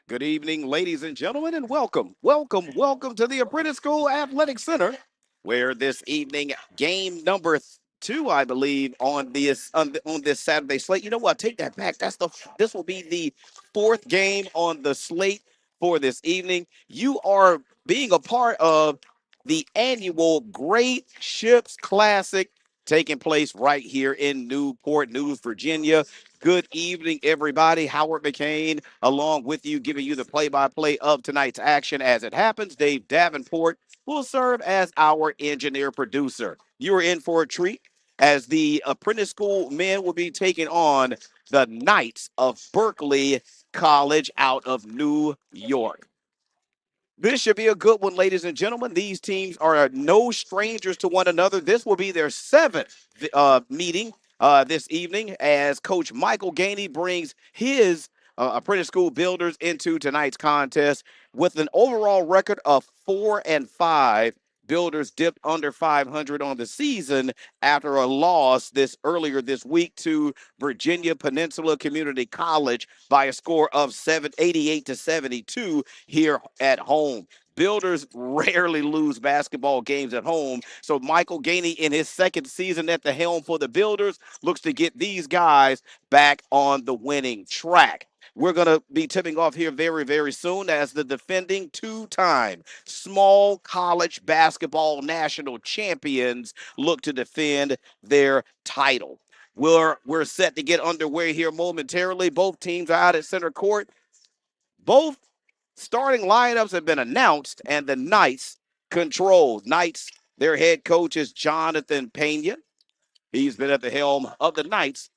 Good evening, ladies and gentlemen, and welcome to the Apprentice School Athletic Center, where this evening, game number two, I believe, on this Saturday slate. You know what? Take that back. This will be the fourth game on the slate for this evening. You are being a part of the annual Great Ships Classic taking place right here in Newport News, Virginia. Good evening, everybody. Howard McCain, along with you, giving you the play-by-play of tonight's action as it happens. Dave Davenport will serve as our engineer producer. You are in for a treat as the Apprentice School men will be taking on the Knights of Berkeley College out of New York. This should be a good one, ladies and gentlemen. These teams are no strangers to one another. This will be their seventh meeting this evening as Coach Michael Gainey brings his apprentice school builders into tonight's contest with an overall record of 4-5. Builders dipped under 500 on the season after a loss this earlier this week to Virginia Peninsula Community College by a score of 788 to 72 here at home. Builders rarely lose basketball games at home. So Michael Gainey, in his second season at the helm for the Builders, looks to get these guys back on the winning track. We're going to be tipping off here very, very soon as the defending two-time small college basketball national champions look to defend their title. We're set to get underway here momentarily. Both teams are out at center court. Both starting lineups have been announced, and the Knights control. Knights, their head coach is Jonathan Pena. He's been at the helm of the Knights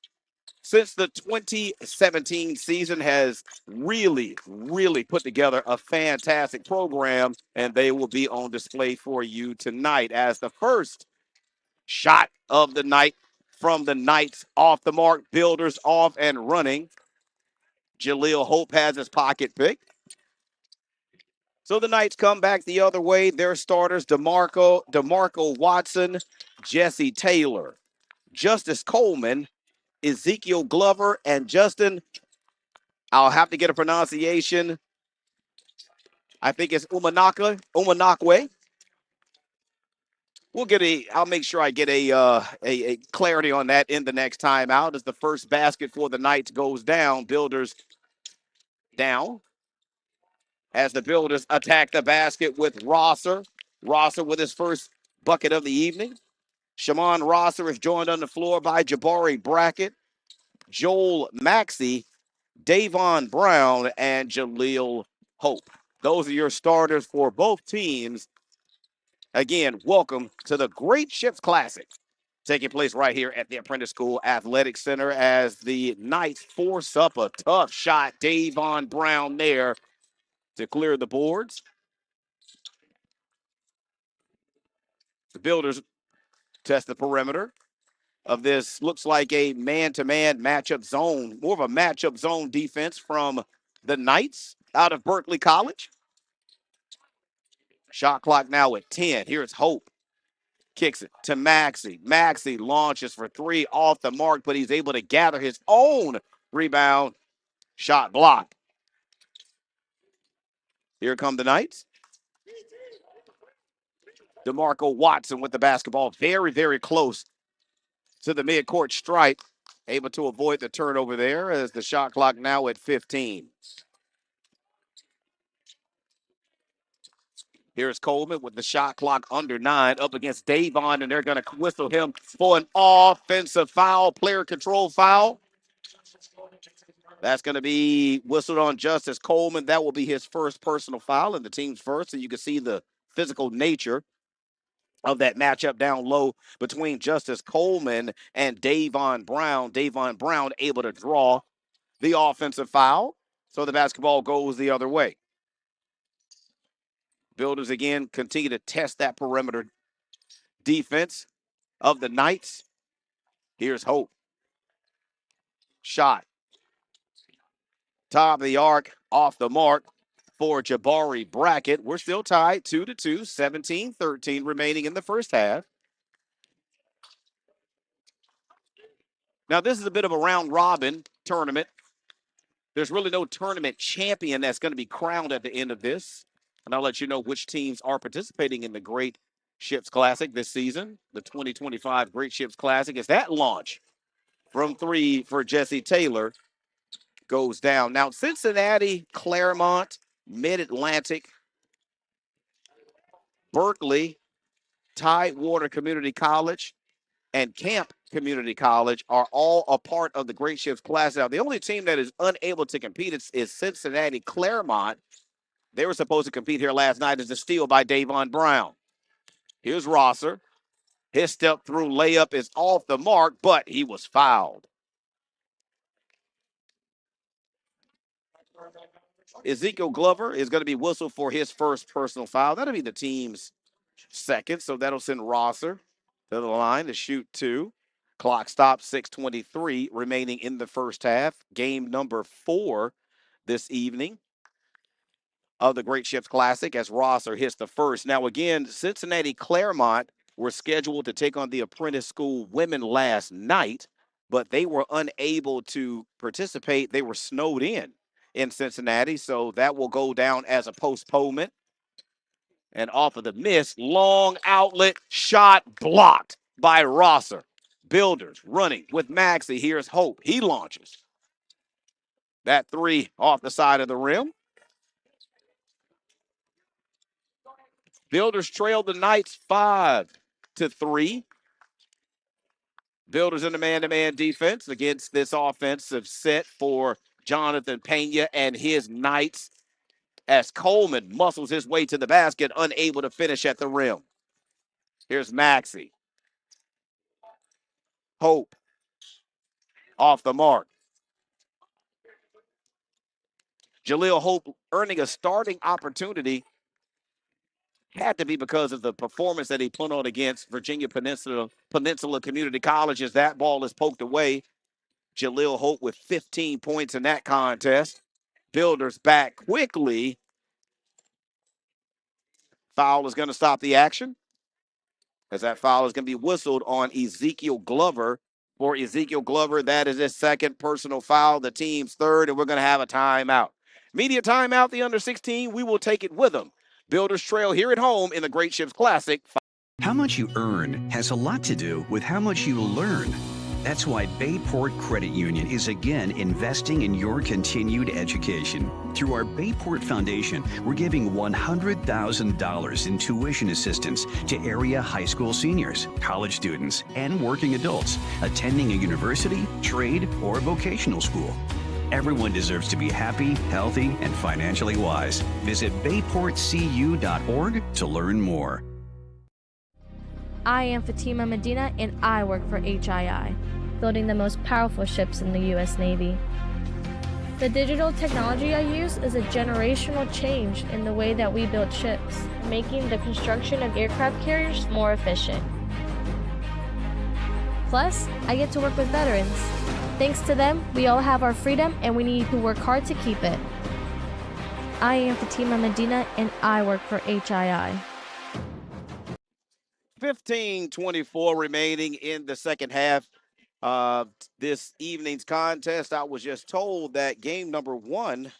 since the 2017 season, has really put together a fantastic program, and they will be on display for you tonight as the first shot of the night from the Knights off the mark. Builders off and running. Jaleel Hope has his pocket pick. So the Knights come back the other way. Their starters, DeMarco Watson, Jesse Taylor, Justice Coleman, Ezekiel Glover, and Justin, I'll have to get a pronunciation. I think it's Umanakwe. I'll make sure I get a clarity on that in the next timeout as the first basket for the Knights goes down. Builders down as the Builders attack the basket with Rosser. Rosser with his first bucket of the evening. Shaman Rosser is joined on the floor by Jabari Brackett, Joel Maxey, Davon Brown, and Jaleel Hope. Those are your starters for both teams. Again, welcome to the Great Ships Classic, taking place right here at the Apprentice School Athletic Center as the Knights force up a tough shot. Davon Brown there to clear the boards. The Builders test the perimeter of this. Looks like a man-to-man matchup zone, more of a matchup zone defense from the Knights out of Berkeley College. Shot clock now at 10. Here's Hope. Kicks it to Maxey. Maxey launches for three off the mark, but he's able to gather his own rebound. Shot blocked. Here come the Knights. DeMarco Watson with the basketball very close to the midcourt stripe. Able to avoid the turnover there as the shot clock now at 15. Here's Coleman with the shot clock under 9 up against Davon, and they're going to whistle him for an offensive foul, player control foul. That's going to be whistled on Justice Coleman. That will be his first personal foul and the team's first, and you can see the physical nature of that matchup down low between Justice Coleman and Davon Brown. Davon Brown able to draw the offensive foul, so the basketball goes the other way. Builders again continue to test that perimeter defense of the Knights. Here's Hope. Shot. Top of the arc, off the mark for Jabari Brackett. We're still tied 2-2, 17-13 remaining in the first half. Now, this is a bit of a round robin tournament There's really no tournament champion that's going to be crowned at the end of this. And I'll let you know which teams are participating in the Great Ships Classic this season. The 2025 Great Ships Classic is that launch from 3 for Jesse Taylor goes down. Now, Cincinnati, Claremont, Mid-Atlantic, Berkeley, Tidewater Community College, and Camp Community College are all a part of the Great Ships Classic. Now, the only team that is unable to compete is Cincinnati, Claremont. They were supposed to compete here last night as a steal by Davon Brown. Here's Rosser. His step-through layup is off the mark, but he was fouled. Ezekiel Glover is going to be whistled for his first personal foul. That'll be the team's second, so that'll send Rosser to the line to shoot 2. Clock stops, 6:23 remaining in the first half. Game number 4 this evening of the Great Ships Classic as Rosser hits the first. Now, again, Cincinnati Claremont were scheduled to take on the Apprentice School women last night, but they were unable to participate. They were snowed in Cincinnati, so that will go down as a postponement. And off of the miss, long outlet shot blocked by Rosser. Builders running with Maxey. Here's Hope. He launches. That 3 off the side of the rim. Builders trailed the Knights 5-3. Builders in the man-to-man defense against this offensive set for Jonathan Pena and his Knights as Coleman muscles his way to the basket, unable to finish at the rim. Here's Maxey. Hope off the mark. Jaleel Hope earning a starting opportunity had to be because of the performance that he put on against Virginia Peninsula Community College as that ball is poked away. Jaleel Hope with 15 points in that contest. Builders back quickly. Foul is going to stop the action as that foul is going to be whistled on Ezekiel Glover. For Ezekiel Glover, that is his second personal foul, the team's third, and we're going to have a timeout. Media timeout, the under 16. We will take it with them. Builders trail here at home in the Great Ships Classic. How much you earn has a lot to do with how much you learn. That's why Bayport Credit Union is again investing in your continued education. Through our Bayport Foundation, we're giving $100,000 in tuition assistance to area high school seniors, college students, and working adults attending a university, trade, or vocational school. Everyone deserves to be happy, healthy, and financially wise. Visit bayportcu.org to learn more. I am Fatima Medina, and I work for HII, building the most powerful ships in the U.S. Navy. The digital technology I use is a generational change in the way that we build ships, making the construction of aircraft carriers more efficient. Plus, I get to work with veterans. Thanks to them, we all have our freedom, and we need to work hard to keep it. I am Fatima Medina, and I work for HII. 15:24 remaining in the second half of this evening's contest. I was just told that game number 1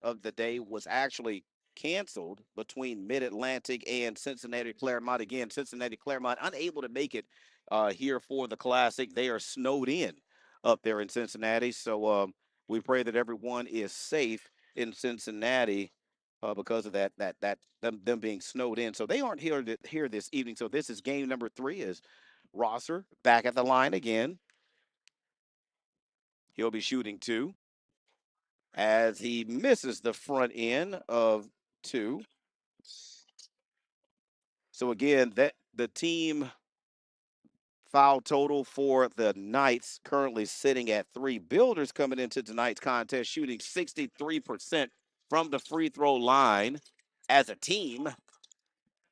of the day was actually canceled between Mid-Atlantic and Cincinnati Claremont. Again, Cincinnati Claremont unable to make it here for the Classic. They are snowed in up there in Cincinnati. So we pray that everyone is safe in Cincinnati because of them being snowed in. So they aren't here this evening. So this is game number 3 is Rosser back at the line again. He'll be shooting 2 as he misses the front end of 2. So again, that the team foul total for the Knights currently sitting at 3. Builders coming into tonight's contest shooting 63% from the free throw line as a team.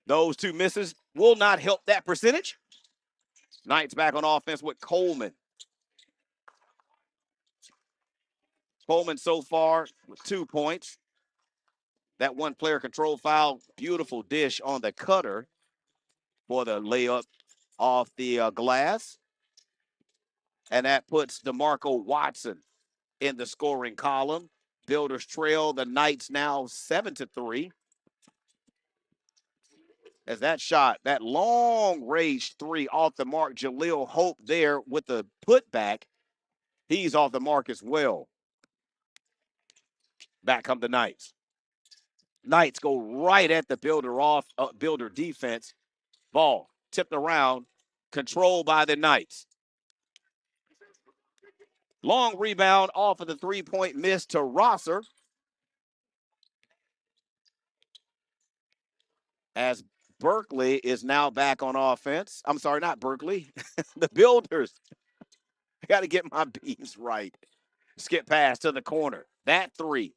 Those 2 misses will not help that percentage. Knights back on offense with Coleman. Coleman so far with 2 points. That one player control foul, beautiful dish on the cutter for the layup off the glass. And that puts DeMarco Watson in the scoring column. Builders trail the Knights now 7-3. As that shot, that long range three off the mark, Jaleel Hope there with the putback. He's off the mark as well. Back come the Knights. Knights go right at the builder defense. Ball tipped around, controlled by the Knights. Long rebound off of the three-point miss to Rosser. As Berkeley is now back on offense. I'm sorry, not Berkeley. The Builders. I got to get my B's right. Skip pass to the corner. That three.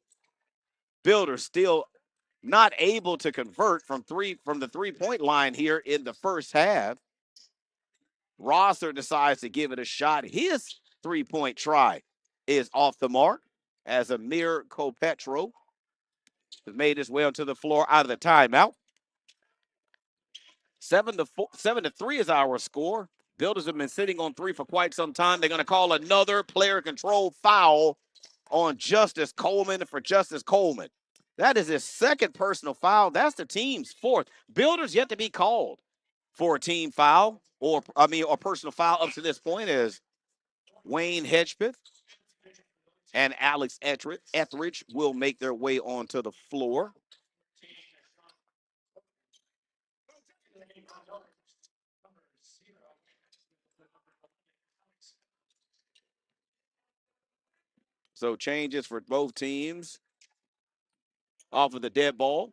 Builders still not able to convert from the three-point line here in the first half. Rosser decides to give it a shot. His three-point try is off the mark as Amir Copetro has made his way onto the floor out of the timeout. 7-3 is our score. Builders have been sitting on three for quite some time. They're going to call another player-controlled foul on Justice Coleman for Justice Coleman. That is his second personal foul. That's the team's fourth. Builders yet to be called for a team foul or personal foul up to this point as Wayne Hedgepeth and Alex Etheridge will make their way onto the floor. So changes for both teams off of the dead ball.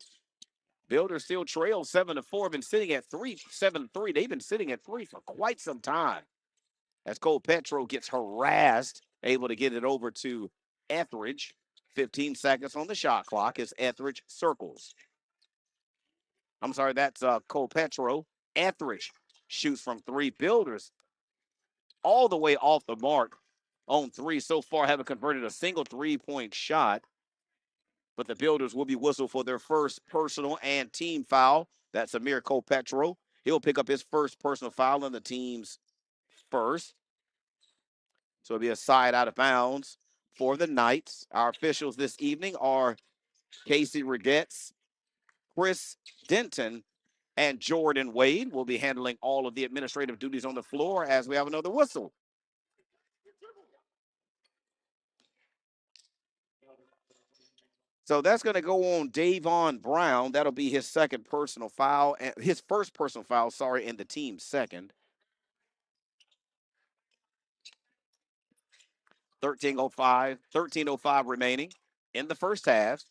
Builders still trail 7-4. Been sitting at 7-3. They've been sitting at 3 for quite some time. As Cole Petro gets harassed, able to get it over to Etheridge. 15 seconds on the shot clock as Etheridge circles. I'm sorry, that's Cole Petro. Etheridge shoots from three. Builders all the way off the mark on three. So far, haven't converted a single three-point shot. But the Builders will be whistled for their first personal and team foul. That's Amir Copetro. He'll pick up his first personal foul on the team's first. So it'll be a side out of bounds for the Knights. Our officials this evening are Casey Regetz, Chris Denton, and Jordan Wade. Will be handling all of the administrative duties on the floor as we have another whistle. So that's going to go on Davon Brown. That'll be his second personal foul, and his first personal foul, and the team's second. 13:05 remaining in the first half.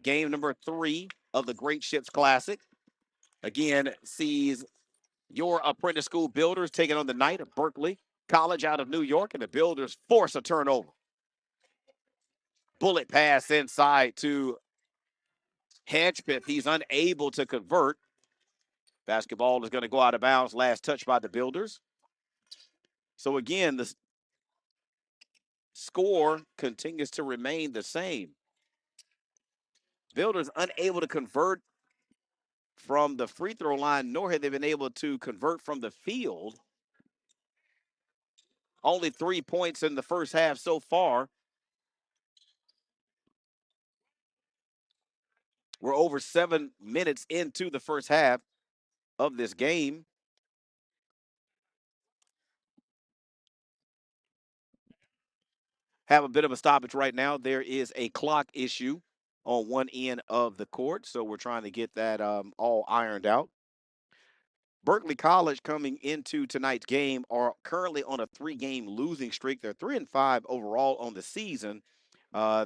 Game number 3 of the Great Ships Classic. Again, sees your Apprentice School Builders taking on the Knight of Berkeley College out of New York, and the Builders force a turnover. Bullet pass inside to Hedgepeth. He's unable to convert. Basketball is going to go out of bounds. Last touch by the Builders. So again, the score continues to remain the same. Builders unable to convert from the free throw line, nor have they been able to convert from the field. Only 3 points in the first half so far. We're over 7 minutes into the first half of this game. Have a bit of a stoppage right now. There is a clock issue on one end of the court, so we're trying to get that all ironed out. Berkeley College coming into tonight's game are currently on a 3-game losing streak. They're 3-5 overall on the season.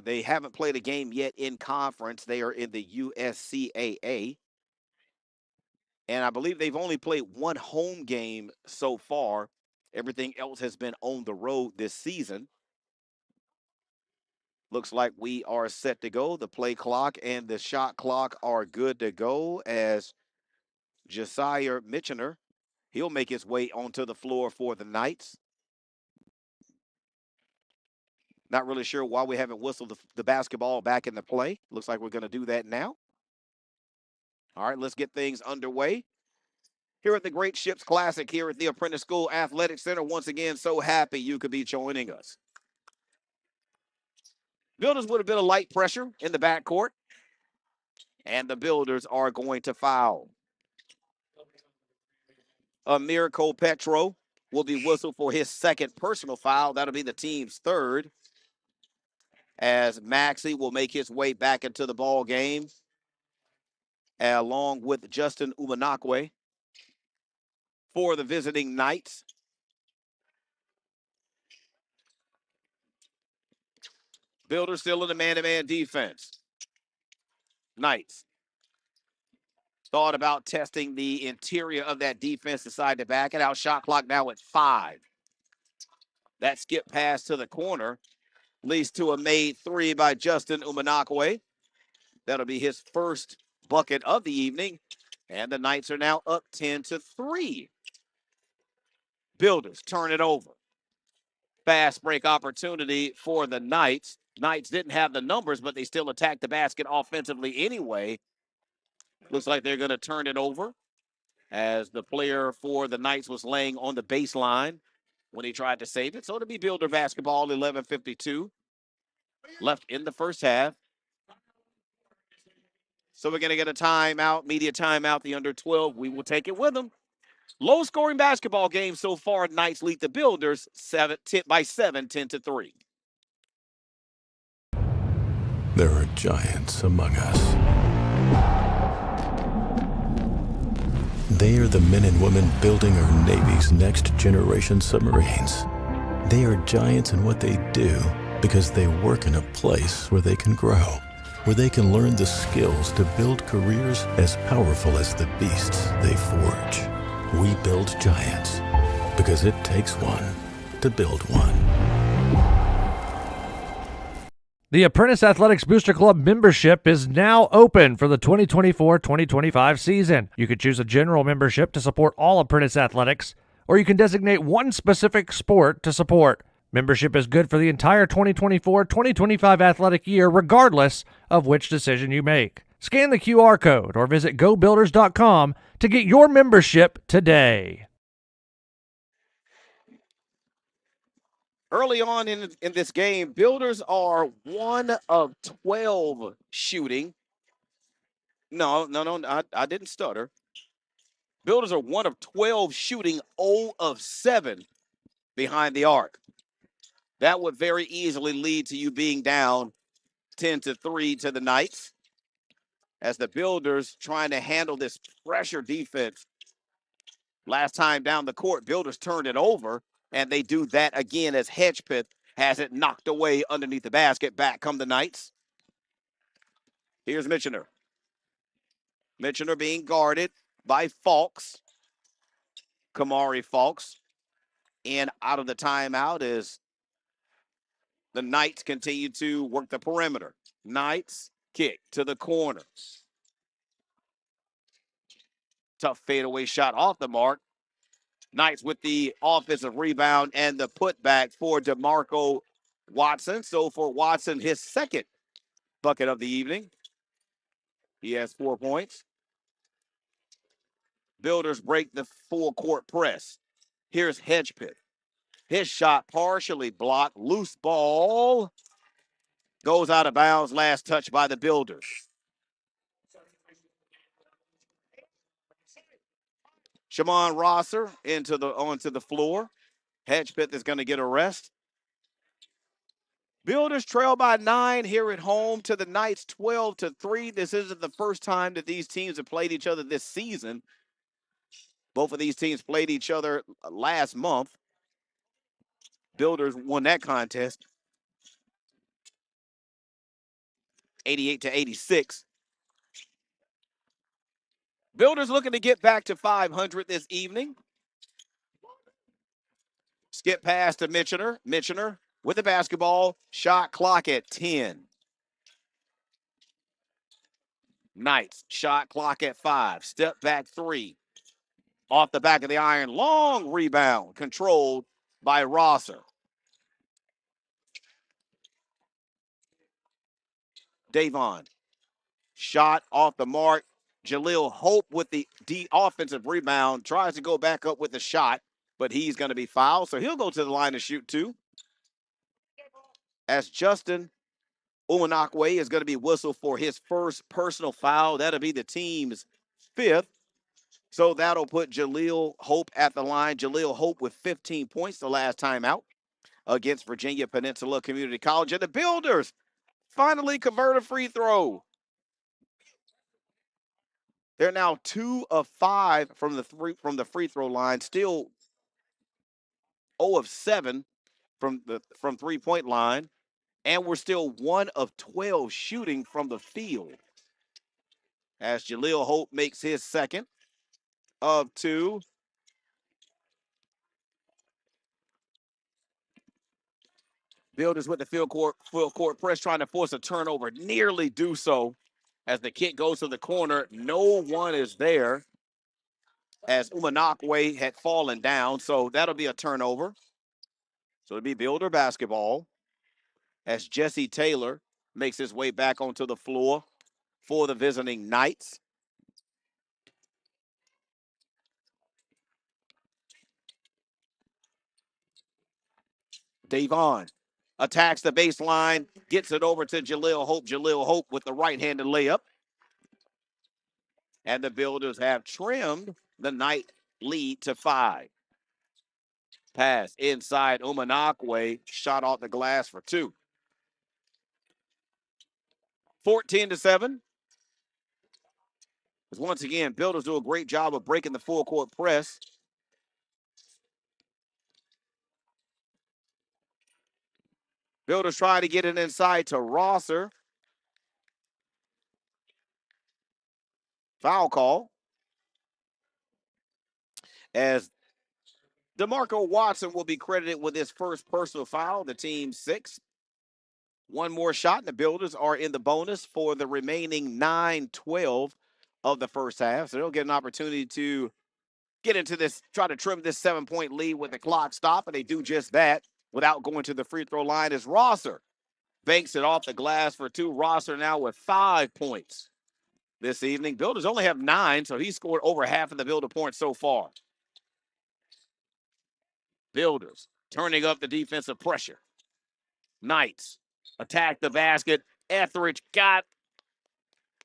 They haven't played a game yet in conference. They are in the USCAA. And I believe they've only played one home game so far. Everything else has been on the road this season. Looks like we are set to go. The play clock and the shot clock are good to go as Josiah Mitchener, he'll make his way onto the floor for the Knights. Not really sure why we haven't whistled the basketball back in the play. Looks like we're going to do that now. All right, let's get things underway. Here at the Great Ships Classic, here at the Apprentice School Athletic Center. Once again, so happy you could be joining us. Builders would have been a light pressure in the backcourt, and the Builders are going to foul. Amir Petro will be whistled for his second personal foul. That'll be the team's third, as Maxey will make his way back into the ball game, along with Justin Umanakwe for the visiting Knights. Builders still in the man-to-man defense. Knights thought about testing the interior of that defense, decided to back it out. Shot clock now at 5. That skip pass to the corner leads to a made three by Justin Umanakwe. That'll be his first bucket of the evening. And the Knights are now up 10-3. Builders turn it over. Fast break opportunity for the Knights. Knights didn't have the numbers, but they still attacked the basket offensively anyway. Looks like they're going to turn it over, as the player for the Knights was laying on the baseline when he tried to save it. So it'll be Builder basketball, 11:52 left in the first half. So we're going to get a timeout, media timeout, the under 12. We will take it with them. Low-scoring basketball game so far. Knights lead the Builders 7, 10-3. There are giants among us. They are the men and women building our Navy's next generation submarines. They are giants in what they do because they work in a place where they can grow, where they can learn the skills to build careers as powerful as the beasts they forge. We build giants because it takes one to build one. The Apprentice Athletics Booster Club membership is now open for the 2024-2025 season. You can choose a general membership to support all Apprentice athletics, or you can designate one specific sport to support. Membership is good for the entire 2024-2025 athletic year, regardless of which decision you make. Scan the QR code or visit GoBuilders.com to get your membership today. Early on in this game, Builders are 1 of 12 shooting. No, I didn't stutter. Builders are 1 of 12 shooting, 0 of 7 behind the arc. That would very easily lead to you being down 10-3 to the Knights, as the Builders trying to handle this pressure defense. Last time down the court, Builders turned it over, and they do that again as Hedgepeth has it knocked away underneath the basket. Back come the Knights. Here's Mitchener. Mitchener being guarded by Falks. Kamari Falks in out of the timeout as the Knights continue to work the perimeter. Knights kick to the corner. Tough fadeaway shot off the mark. Knights with the offensive rebound and the putback for DeMarco Watson. So for Watson, his second bucket of the evening. He has 4 points. Builders break the full court press. Here's Hedgepeth. His shot partially blocked. Loose ball goes out of bounds. Last touch by the Builders. Shamon Rosser onto the floor. Hedgepeth is going to get a rest. Builders trail by 9 here at home to the Knights, 12-3. This isn't the first time that these teams have played each other this season. Both of these teams played each other last month. Builders won that contest 88-86. Builders looking to get back to 500 this evening. Skip pass to Mitchener. Mitchener with the basketball. Shot clock at 10. Knights, shot clock at 5. Step back 3. Off the back of the iron. Long rebound controlled by Rosser. Davon. Shot off the mark. Jaleel Hope with the offensive rebound. Tries to go back up with the shot, but he's going to be fouled. So he'll go to the line to shoot 2. As Justin Umanakwe is going to be whistled for his first personal foul. That'll be the team's 5th. So that'll put Jaleel Hope at the line. Jaleel Hope with 15 points the last time out against Virginia Peninsula Community College. And the Builders finally convert a free throw. They're now 2 of 5 from the free throw line. Still 0 of 7 from 3-point line. And we're still 1 of 12 shooting from the field. As Jaleel Hope makes his second of 2. Builders with the full court press, trying to force a turnover, nearly do so. As the kick goes to the corner, no one is there as Umanakwe had fallen down. So that'll be a turnover. So it'll be Builder basketball as Jesse Taylor makes his way back onto the floor for the visiting Knights. Davon attacks the baseline, gets it over to Jaleel Hope. Jaleel Hope with the right-handed layup. And the Builders have trimmed the Knight lead to 5. Pass inside Umanakwe, shot off the glass for 2. 14-7. Because once again, Builders do a great job of breaking the full court press. Builders trying to get it inside to Rosser. Foul call. As DeMarco Watson will be credited with his first personal foul, the team's 6th. One more shot, and the Builders are in the bonus for the remaining 9-12 of the first half. So they'll get an opportunity to get into this, try to trim this 7-point lead with the clock stop, and they do just that without going to the free throw line as Rosser banks it off the glass for 2. Rosser now with 5 points this evening. Builders only have 9, so he scored over half of the Builder points so far. Builders turning up the defensive pressure. Knights attack the basket. Etheridge got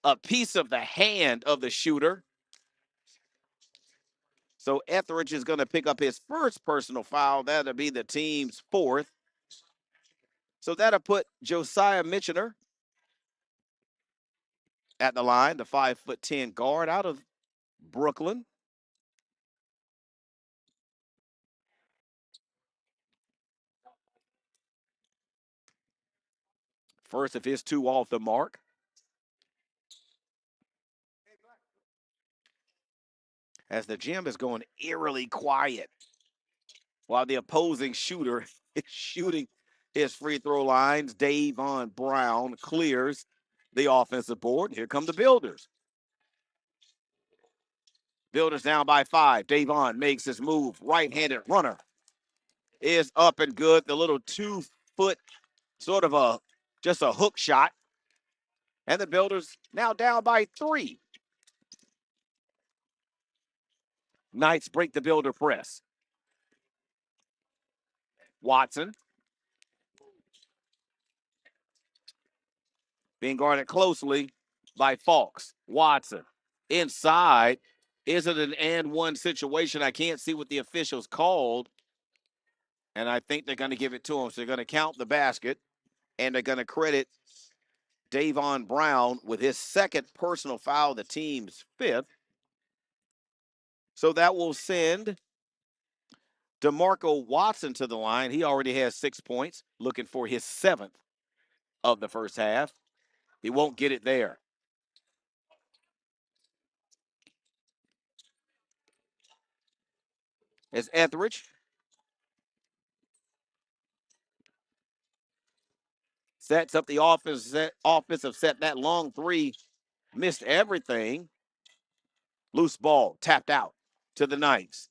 a piece of the hand of the shooter. So Etheridge is going to pick up his first personal foul. That'll be the team's 4th. So that'll put Josiah Mitchener at the line, the 5'10" guard out of Brooklyn. First of his 2 off the mark. As the gym is going eerily quiet while the opposing shooter is shooting his free throw lines. Davon Brown clears the offensive board. Here come the Builders. Builders down by 5. Davon makes his move. Right-handed runner is up and good. The little 2-foot sort of just a hook shot. And the Builders now down by 3. Knights break the Builder press. Watson being guarded closely by Falks. Watson inside. Is it an and one situation? I can't see what the officials called. And I think they're going to give it to him. So they're going to count the basket. And they're going to credit Davon Brown with his second personal foul, the team's 5th. So that will send DeMarco Watson to the line. He already has 6 points, looking for his 7th of the first half. He won't get it there. As Etheridge sets up the offensive set. That long 3 missed everything. Loose ball tapped out to the Knights.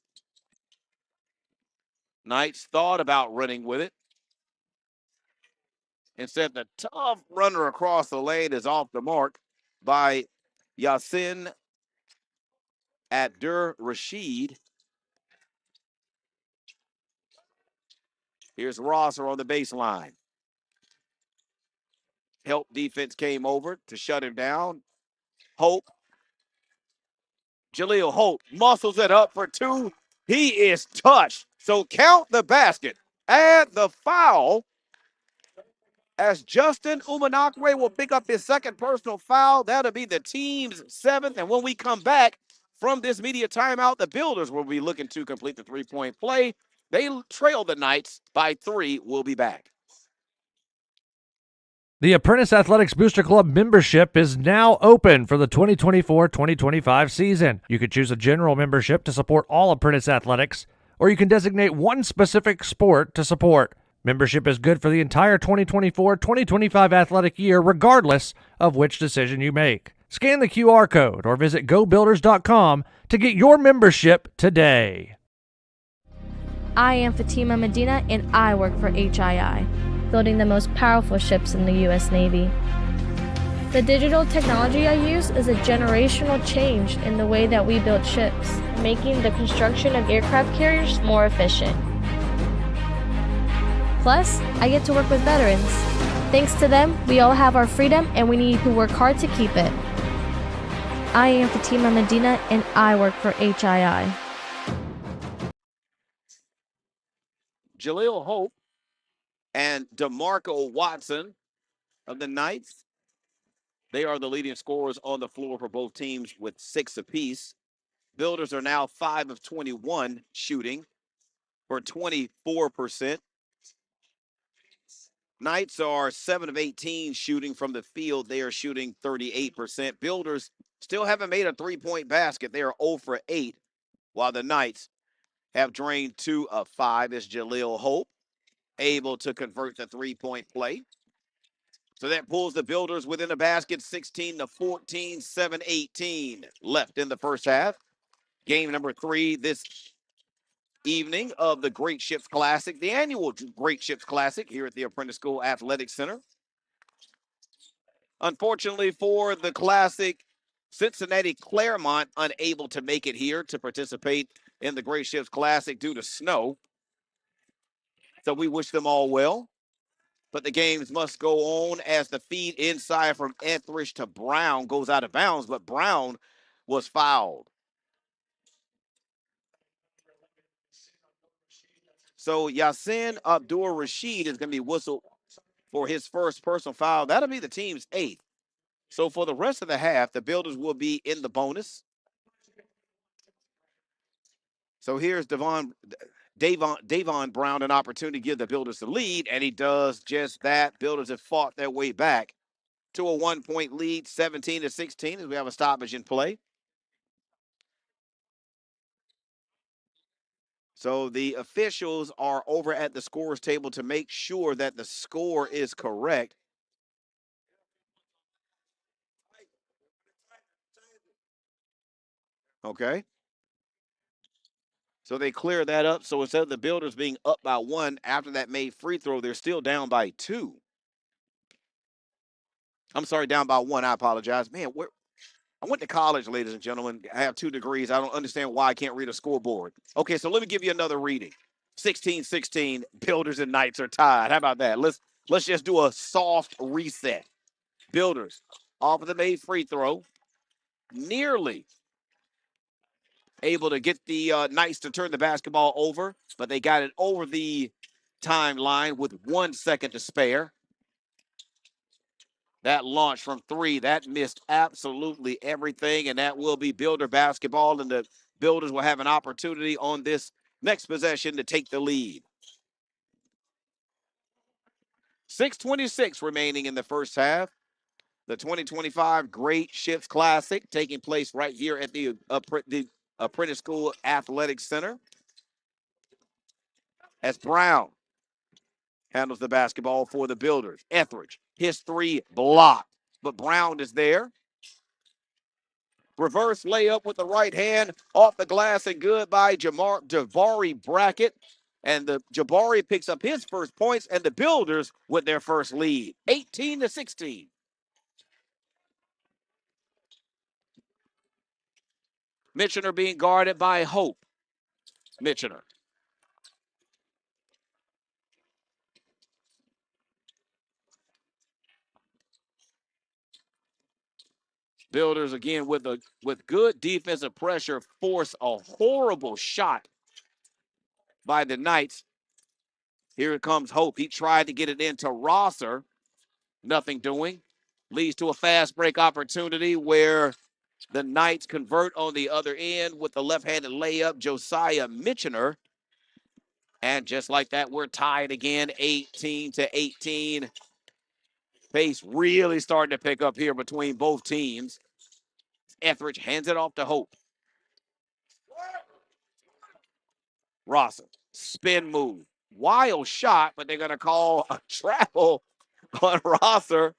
Knights thought about running with it. Instead, the tough runner across the lane is off the mark by Yassin Abdur Rashid. Here's Rosser on the baseline. Help defense came over to shut him down. Hope. Jaleel Hope muscles it up for two. He is touched. So count the basket. Add the foul as Justin Umanakwe will pick up his second personal foul. That'll be the team's seventh. And when we come back from this media timeout, the Builders will be looking to complete the three-point play. They trail the Knights by 3. We'll be back. The Apprentice Athletics Booster Club membership is now open for the 2024-2025 season. You can choose a general membership to support all Apprentice athletics, or you can designate one specific sport to support. Membership is good for the entire 2024-2025 athletic year, regardless of which decision you make. Scan the QR code or visit gobuilders.com to get your membership today. I am Fatima Medina, and I work for HII, building the most powerful ships in the U.S. Navy. The digital technology I use is a generational change in the way that we build ships, making the construction of aircraft carriers more efficient. Plus, I get to work with veterans. Thanks to them, we all have our freedom, and we need to work hard to keep it. I am Fatima Medina, and I work for HII. Jaleel Hope and DeMarco Watson of the Knights. They are the leading scorers on the floor for both teams with 6 apiece. Builders are now 5 of 21 shooting for 24%. Knights are 7 of 18 shooting from the field. They are shooting 38%. Builders still haven't made a three-point basket. They are 0 for 8, while the Knights have drained 2 of 5. As Jaleel Hope able to convert the three-point play. So that pulls the Builders within the basket 16-14, 7-18 left in the first half. Game number 3 this evening of the Great Ships Classic, the annual Great Ships Classic here at the Apprentice School Athletic Center. Unfortunately for the Classic, Cincinnati Claremont unable to make it here to participate in the Great Ships Classic due to snow. So we wish them all well. But the games must go on as the feed inside from Etheridge to Brown goes out of bounds, but Brown was fouled. So Yasin Abdur-Rashid is going to be whistled for his first personal foul. That'll be the team's 8th. So for the rest of the half, the Builders will be in the bonus. So here's Davon Brown an opportunity to give the Builders the lead, and he does just that. Builders have fought their way back to a 1-point lead, 17-16, as we have a stoppage in play. So the officials are over at the scorer's table to make sure that the score is correct. Okay. So they clear that up. So instead of the Builders being up by 1 after that made free throw, they're still down by 2. I'm sorry, down by 1. I apologize. Man, I went to college, ladies and gentlemen. I have 2 degrees. I don't understand why I can't read a scoreboard. Okay, so let me give you another reading. 16-16, Builders and Knights are tied. How about that? Let's just do a soft reset. Builders off of the made free throw, nearly able to get the Knights to turn the basketball over, but they got it over the timeline with 1 second to spare. That launch from 3, that missed absolutely everything, and that will be Builder basketball, and the Builders will have an opportunity on this next possession to take the lead. 6:26 remaining in the first half. The 2025 Great Ships Classic taking place right here at the Apprentice School Athletic Center. As Brown handles the basketball for the Builders. Etheridge, his 3 blocked, but Brown is there. Reverse layup with the right hand off the glass and good by Jabari Brackett. And the Jabari picks up his first points, and the Builders with their first lead, 18-16. Mitchener being guarded by Hope. Mitchener. Builders again with good defensive pressure force a horrible shot by the Knights. Here comes Hope. He tried to get it into Rosser. Nothing doing. Leads to a fast break opportunity where the Knights convert on the other end with the left-handed layup, Josiah Mitchener. And just like that, we're tied again, 18-18. Pace really starting to pick up here between both teams. Etheridge hands it off to Hope. Rosser, spin move. Wild shot, but they're going to call a travel on Rosser.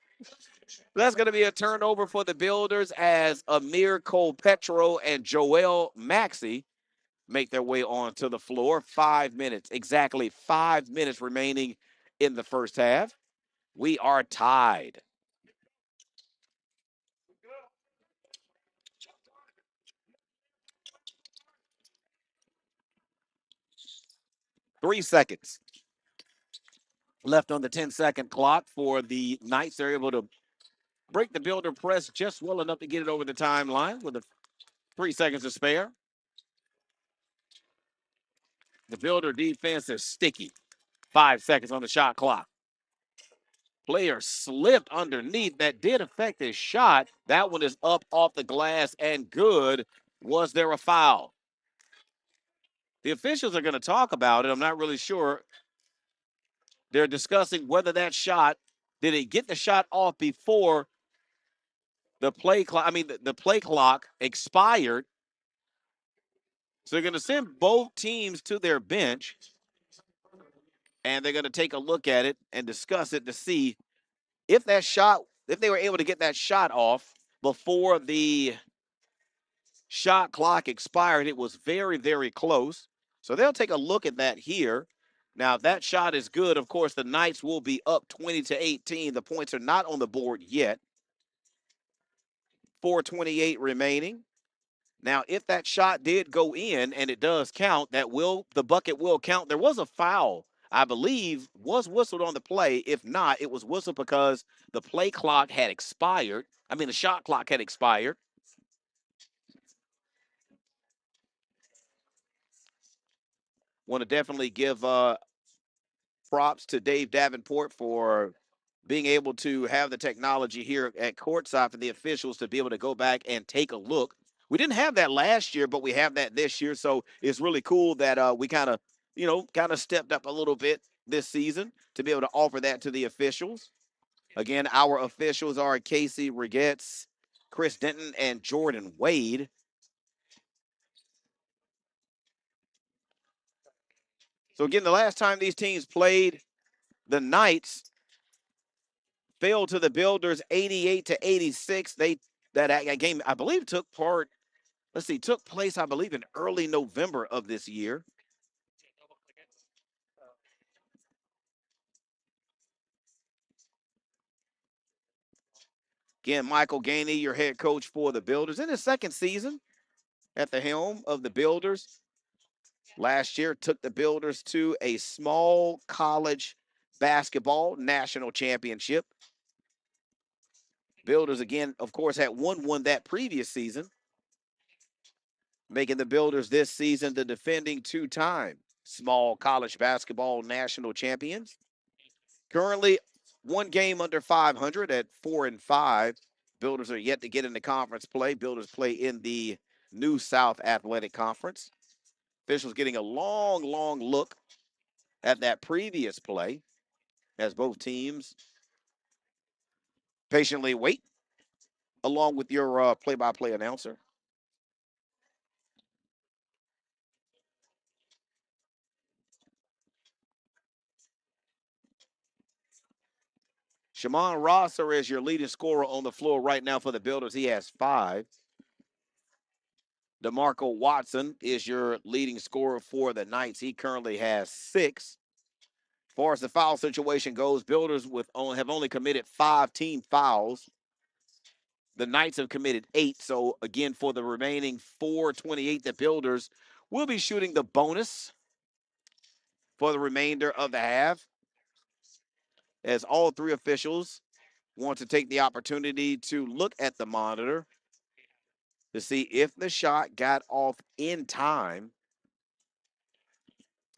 That's going to be a turnover for the Builders as Amir Cole-Petro and Joel Maxey make their way onto the floor. 5 minutes, exactly 5 minutes remaining in the first half. We are tied. Three seconds left on the 10-second clock for the Knights. They're able to break the Builder press just well enough to get it over the timeline with 3 seconds to spare. The Builder defense is sticky. 5 seconds on the shot clock. Player slipped underneath. That did affect his shot. That one is up off the glass and good. Was there a foul? The officials are going to talk about it. I'm not really sure. They're discussing whether that shot, did it get the shot off before the play clock? I mean, the play clock expired. So they're going to send both teams to their bench, and they're going to take a look at it and discuss it to see if they were able to get that shot off before the shot clock expired. It was very, very close. So they'll take a look at that here. Now, if that shot is good, of course, the Knights will be up 20-18. The points are not on the board yet. 4:28 remaining. Now, if that shot did go in and it does count, the bucket will count. There was a foul, I believe, was whistled on the play. If not, it was whistled because the play clock had expired. I mean, the shot clock had expired. Want to definitely give props to Dave Davenport for being able to have the technology here at courtside for the officials to be able to go back and take a look. We didn't have that last year, but we have that this year. So it's really cool that we kind of stepped up a little bit this season to be able to offer that to the officials. Again, our officials are Casey Rigetz, Chris Denton, and Jordan Wade. So again, the last time these teams played, the Knights fell to the Builders 88-86. That game, I believe, took place, I believe, in early November of this year. Again, Michael Gainey, your head coach for the Builders, in his second season at the helm of the Builders. Last year, took the Builders to a small college basketball national championship. Builders, again, of course, had won that previous season, making the Builders this season the defending two-time small college basketball national champions. Currently, one game under 500 at 4-5. Builders are yet to get into conference play. Builders play in the New South Athletic Conference. Officials getting a long, long look at that previous play as both teams patiently wait, along with your play-by-play announcer. Shamon Rosser is your leading scorer on the floor right now for the Builders. He has 5. DeMarco Watson is your leading scorer for the Knights. He currently has 6. As far as the foul situation goes, Builders have only committed 5 team fouls. The Knights have committed 8. So again, for the remaining 4:28, the Builders will be shooting the bonus for the remainder of the half, as all 3 officials want to take the opportunity to look at the monitor to see if the shot got off in time.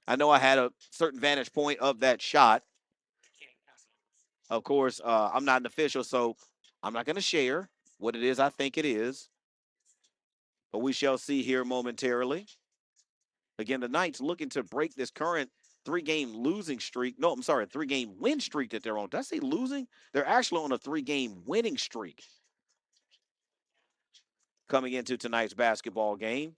I know I had a certain vantage point of that shot. Of course, I'm not an official, so I'm not going to share what it is I think it is. But we shall see here momentarily. Again, the Knights looking to break this current 3-game losing streak. No, I'm sorry, 3-game win streak that they're on. Did I say losing? They're actually on a 3-game winning streak coming into tonight's basketball game.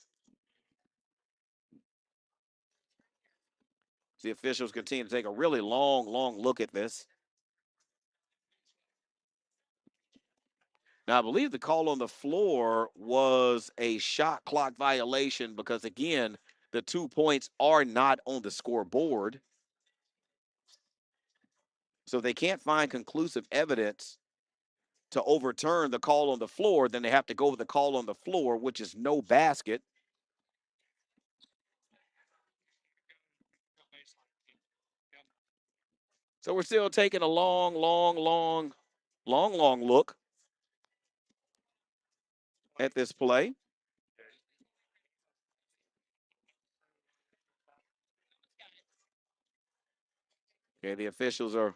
The officials continue to take a really long look at this. Now, I believe the call on the floor was a shot clock violation because, again, the 2 points are not on the scoreboard. So if they can't find conclusive evidence to overturn the call on the floor, then they have to go with the call on the floor, which is no basket. So we're still taking a long look at this play. Okay, the officials are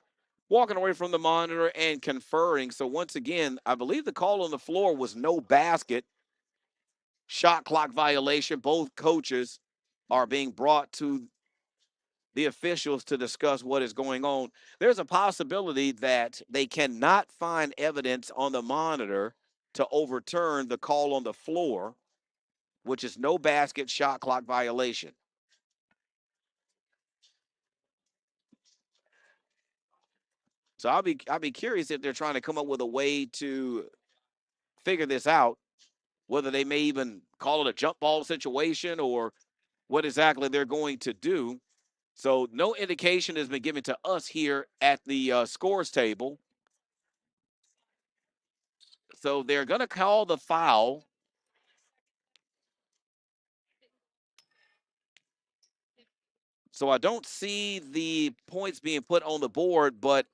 walking away from the monitor and conferring. So once again, I believe the call on the floor was no basket. Shot clock violation. Both coaches are being brought to the officials to discuss what is going on. There's a possibility that they cannot find evidence on the monitor to overturn the call on the floor, which is no basket, shot clock violation. So I'll be curious if they're trying to come up with a way to figure this out, whether they may even call it a jump ball situation or what exactly they're going to do. So no indication has been given to us here at the scores table. So they're going to call the foul. So I don't see the points being put on the board, but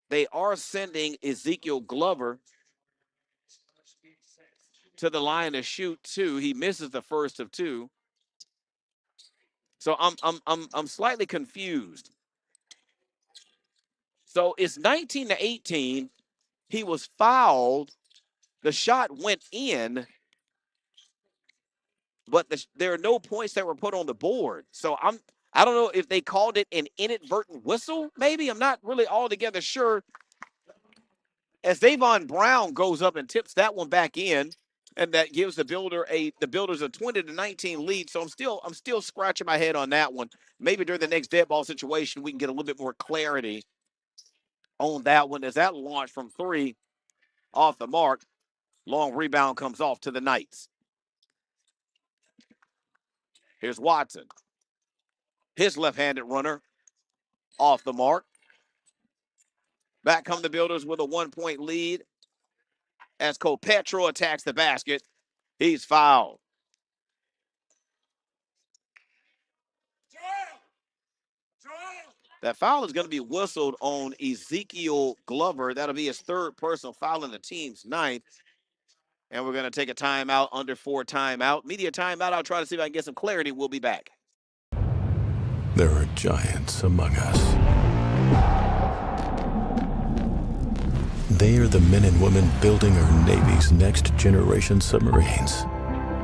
they are sending Ezekiel Glover to the line to shoot 2. He misses the first of 2. So I'm slightly confused. So it's 19-18. He was fouled. The shot went in, but there are no points that were put on the board. So I don't know if they called it an inadvertent whistle. Maybe I'm not really altogether sure. As Davon Brown goes up and tips that one back in, and that gives the Builders a 20-19 lead. So I'm still scratching my head on that one. Maybe during the next dead ball situation, we can get a little bit more clarity on that one as that launch from 3 off the mark. Long rebound comes off to the Knights. Here's Watson. His left-handed runner off the mark. Back come the Builders with a 1-point lead as Copetro attacks the basket. He's fouled. That foul is going to be whistled on Ezekiel Glover. That'll be his 3rd personal foul in the team's 9th. And we're going to take a timeout, under 4 timeout. Media timeout. I'll try to see if I can get some clarity. We'll be back. There are giants among us. They are the men and women building our Navy's next generation submarines.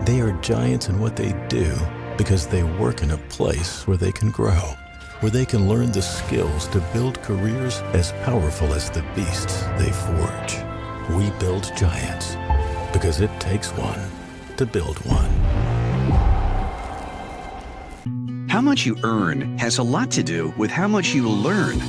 They are giants in what they do because they work in a place where they can grow, where they can learn the skills to build careers as powerful as the beasts they forge. We build giants because it takes one to build one. How much you earn has a lot to do with how much you learn.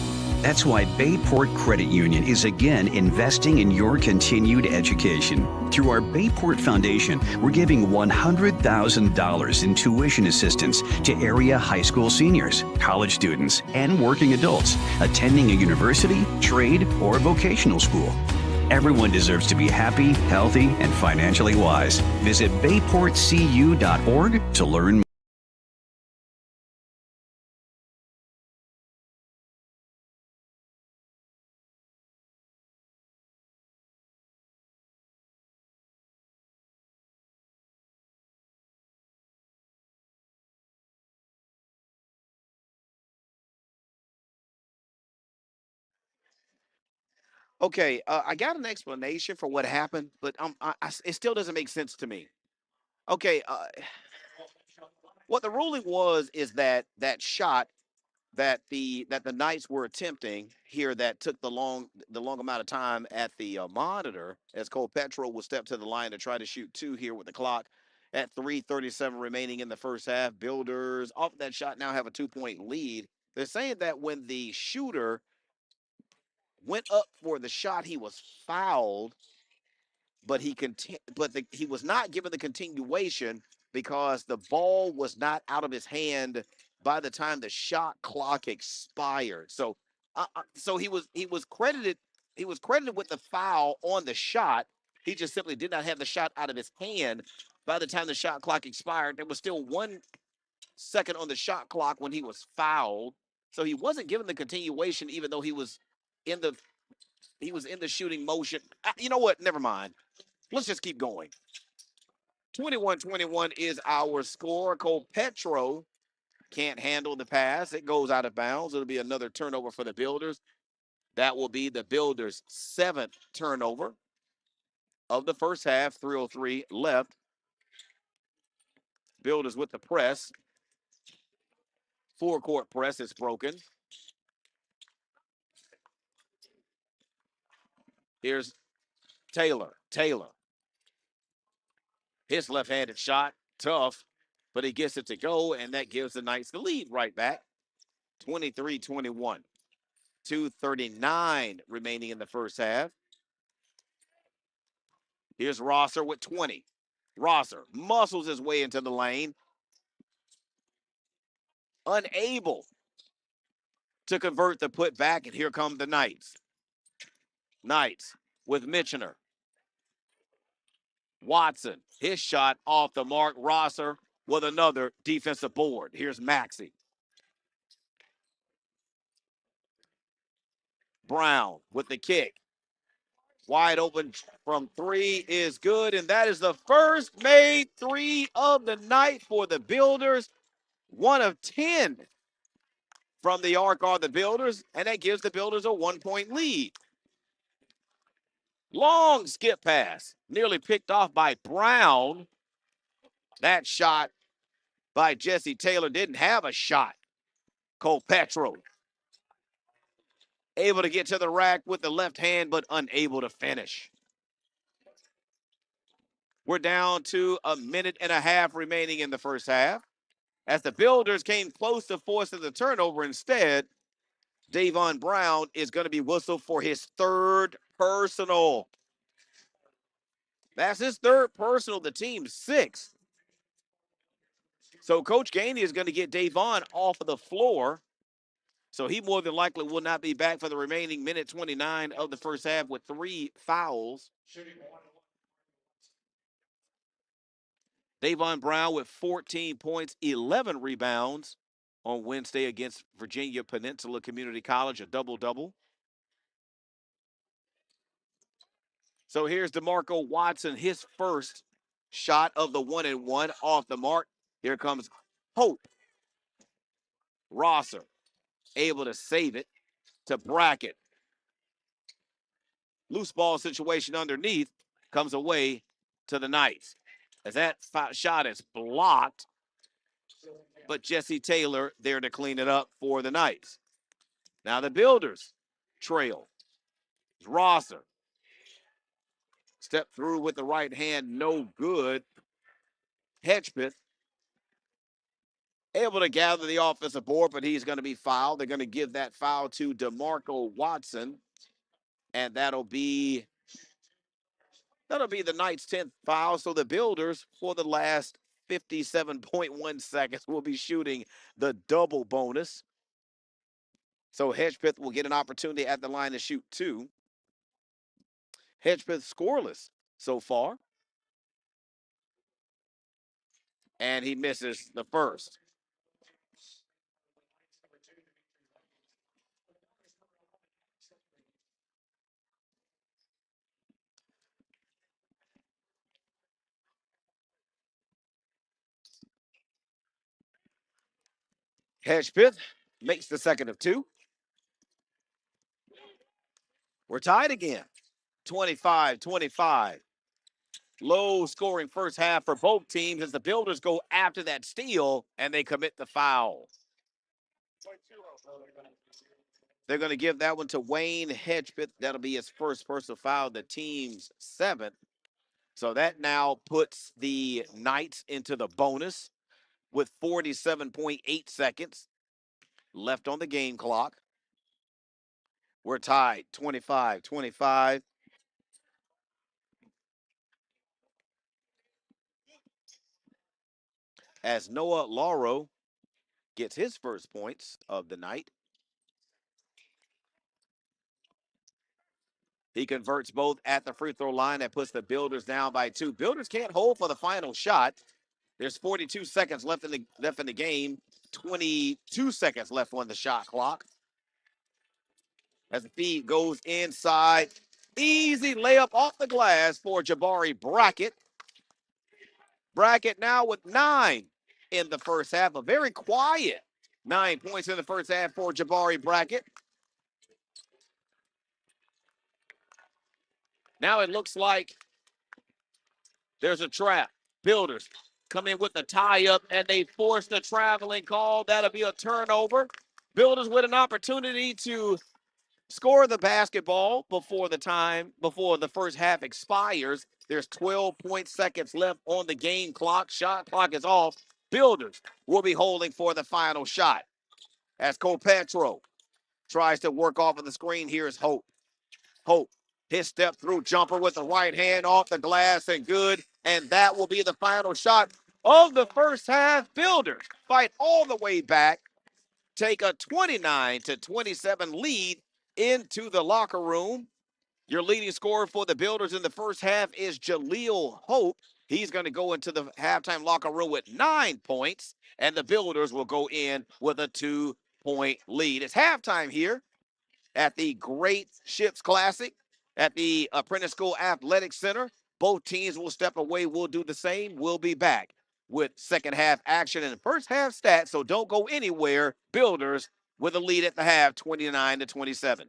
That's why Bayport Credit Union is again investing in your continued education. Through our Bayport Foundation, we're giving $100,000 in tuition assistance to area high school seniors, college students, and working adults attending a university, trade, or vocational school. Everyone deserves to be happy, healthy, and financially wise. Visit bayportcu.org to learn more. Okay, I got an explanation for what happened, but it still doesn't make sense to me. Okay, what the ruling was is that that shot that the Knights were attempting here that took the long amount of time at the monitor as Cole Petro will step to the line to try to shoot two here with the clock at 3:37 remaining in the first half. Builders off that shot now have a 2-point lead. They're saying that when the shooter went up for the shot, he was fouled, but he was not given the continuation because the ball was not out of his hand by the time the shot clock expired. So he was credited with the foul on the shot. He just simply did not have the shot out of his hand by the time the shot clock expired. There was still 1 second on the shot clock when he was fouled. So he wasn't given the continuation, even though in the he was in the shooting motion. You know what? Never mind. Let's just keep going. 21-21 is our score. Cole Petro can't handle the pass. It goes out of bounds. It'll be another turnover for the Builders. That will be the Builders' 7th turnover of the first half. 3:03 left. Builders with the press. Four-court press is broken. Here's Taylor. His left-handed shot, tough, but he gets it to go, and that gives the Knights the lead right back. 23-21. 2:39 remaining in the first half. Here's Rosser with 20. Rosser muscles his way into the lane. Unable to convert the putback, and here come the Knights. Knights with Michener. Watson, his shot off the mark. Rosser with another defensive board. Here's Maxey. Brown with the kick. Wide open from three is good, and that is the first made three of the night for the Builders. 1 of 10 from the arc are the Builders, and that gives the Builders a 1-point lead. Long skip pass, nearly picked off by Brown. That shot by Jesse Taylor didn't have a shot. Cole Petro able to get to the rack with the left hand, but unable to finish. We're down to a minute and a half remaining in the first half. As the Builders came close to forcing the turnover, instead, Davon Brown is going to be whistled for his third personal. That's his third personal, the team's 6th. So Coach Gainey is going to get Davon off of the floor. So he more than likely will not be back for the remaining minute 29 of the first half with 3 fouls. Davon Brown with 14 points, 11 rebounds on Wednesday against Virginia Peninsula Community College, a double-double. So here's DeMarco Watson, his first shot of the 1-and-1 off the mark. Here comes Hope. Rosser able to save it to Brackett. Loose ball situation underneath comes away to the Knights. As that shot is blocked, but Jesse Taylor there to clean it up for the Knights. Now the Builders trail. Rosser. Step through with the right hand, no good. Hedgepeth able to gather the offensive board, but he's going to be fouled. They're going to give that foul to DeMarco Watson, and that'll be the Knights' 10th foul. So the Builders, for the last 57.1 seconds, will be shooting the double bonus. So Hedgepeth will get an opportunity at the line to shoot 2. Hedgepeth scoreless so far, and he misses the first. Hedgepeth makes the second of 2. We're tied again. 25-25. Low scoring first half for both teams as the Builders go after that steal and they commit the foul. They're going to give that one to Wayne Hedgepeth. That'll be his first personal foul, the team's 7th. So that now puts the Knights into the bonus with 47.8 seconds left on the game clock. We're tied 25-25. As Noah Lauro gets his first points of the night. He converts both at the free throw line. That puts the Builders down by 2. Builders can't hold for the final shot. There's 42 seconds left in the game. 22 seconds left on the shot clock. As the feed goes inside. Easy layup off the glass for Jabari Brackett. Brackett now with 9 in the first half. A very quiet 9 points in the first half for Jabari Brackett. Now it looks like there's a trap. Builders come in with the tie-up, and they force the traveling call. That'll be a turnover. Builders with an opportunity to score the basketball before the first half expires. There's 12 seconds left on the game clock. Shot clock is off. Builders will be holding for the final shot. As Copetro tries to work off of the screen, here's Hope. Hope, his step through jumper with the right hand off the glass and good. And that will be the final shot of the first half. Builders fight all the way back, take a 29-27 lead into the locker room. Your leading scorer for the Builders in the first half is Jaleel Hope. He's going to go into the halftime locker room with 9 points, and the Builders will go in with a 2-point lead. It's halftime here at the Great Ships Classic at the Apprentice School Athletic Center. Both teams will step away. We'll do the same. We'll be back with second half action and first half stats, so don't go anywhere. Builders with a lead at the half, 29-27.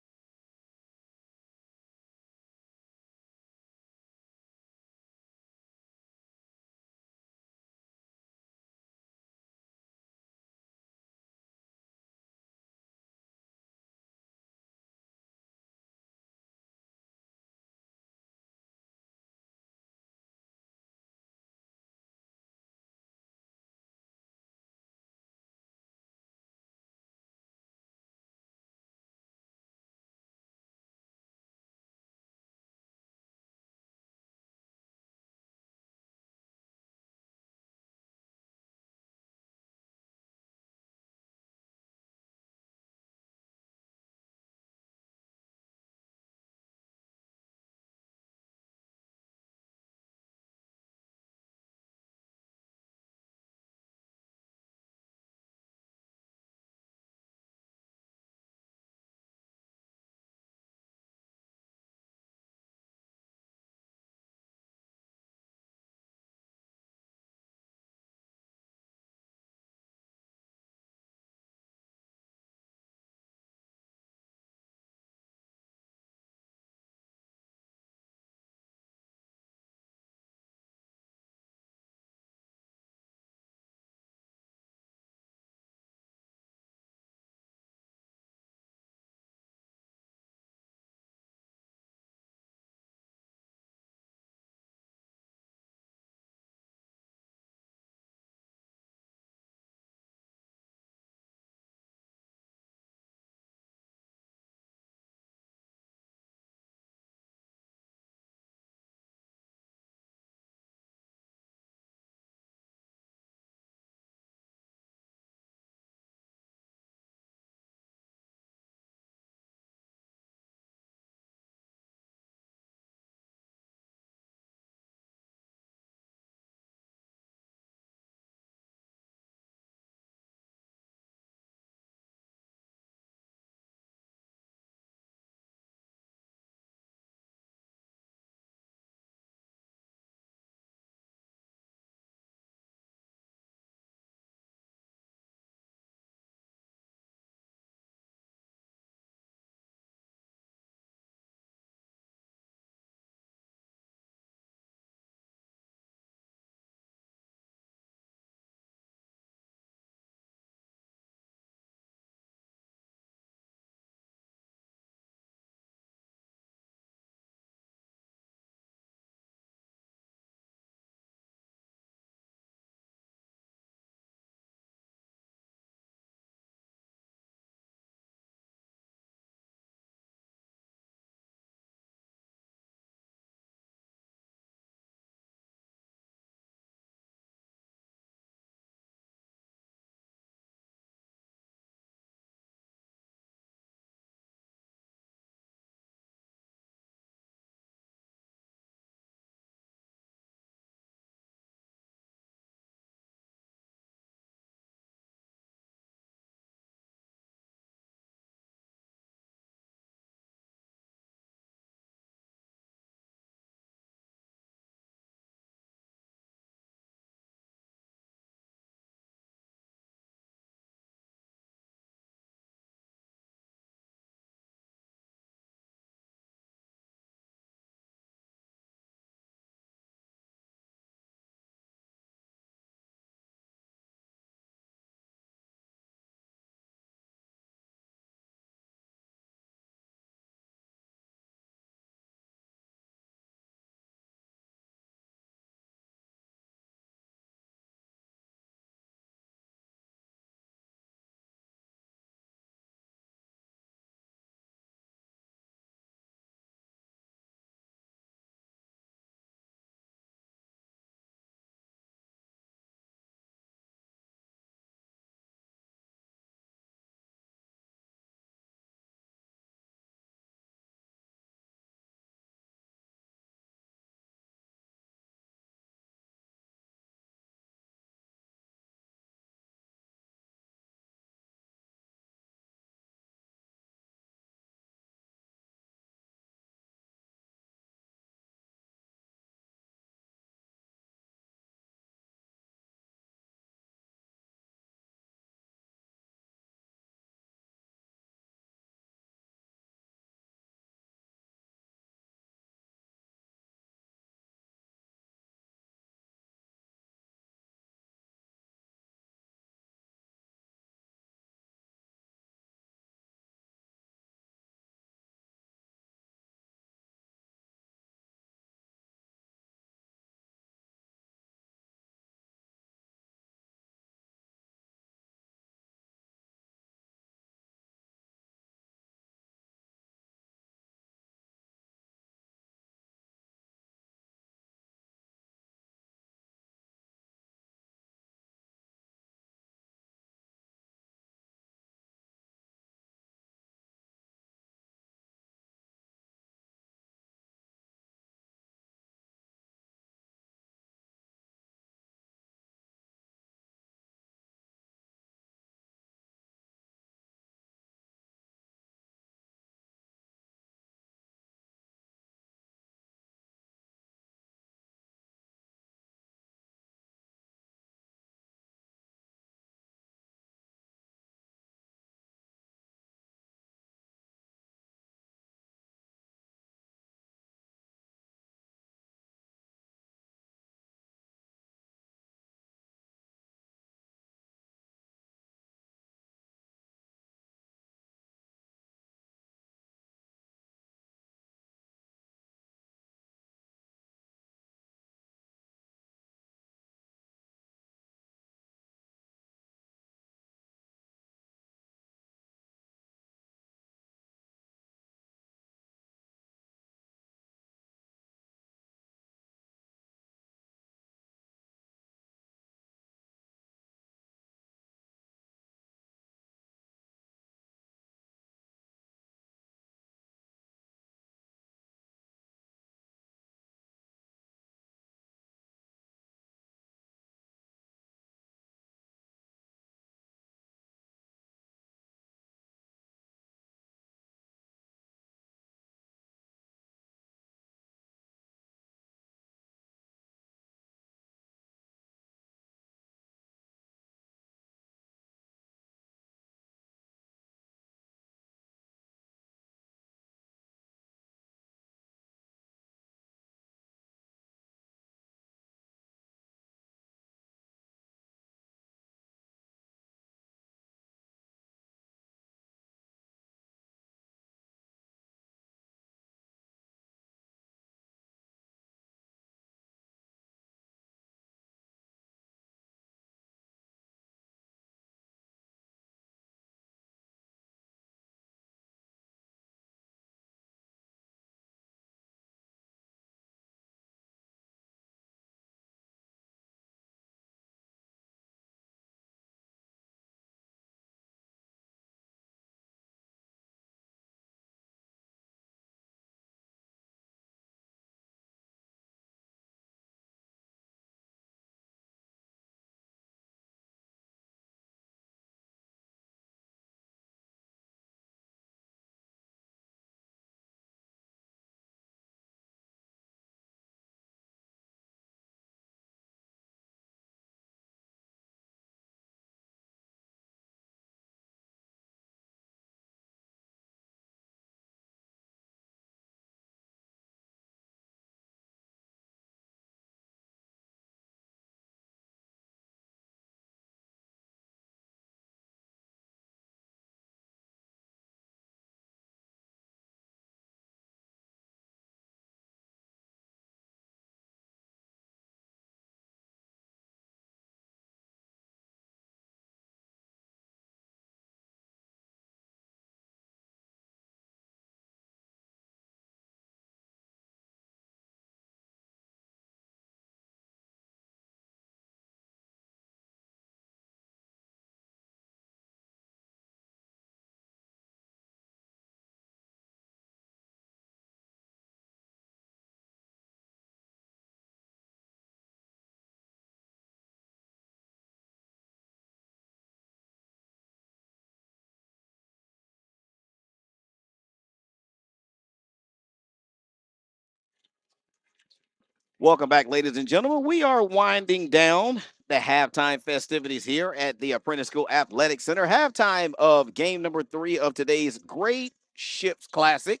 Welcome back, ladies and gentlemen. We are winding down the halftime festivities here at the Apprentice School Athletic Center. Halftime of game number 3 of today's Great Ships Classic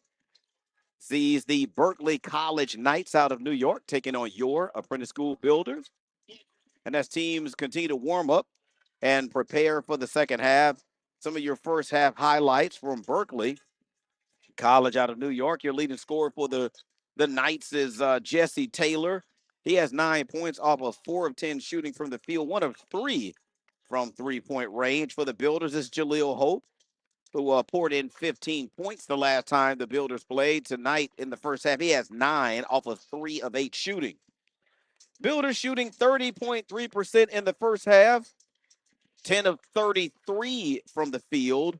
sees the Berkeley College Knights out of New York taking on your Apprentice School Builders. And as teams continue to warm up and prepare for the second half, some of your first half highlights from Berkeley College out of New York. Your leading scorer for the Knights is Jesse Taylor. He has 9 points off of 4 of 10 shooting from the field, 1 of 3 from three-point range. For the Builders, is Jaleel Hope, who poured in 15 points the last time the Builders played. Tonight in the first half, he has 9 off of 3 of 8 shooting. Builders shooting 30.3% in the first half, 10 of 33 from the field.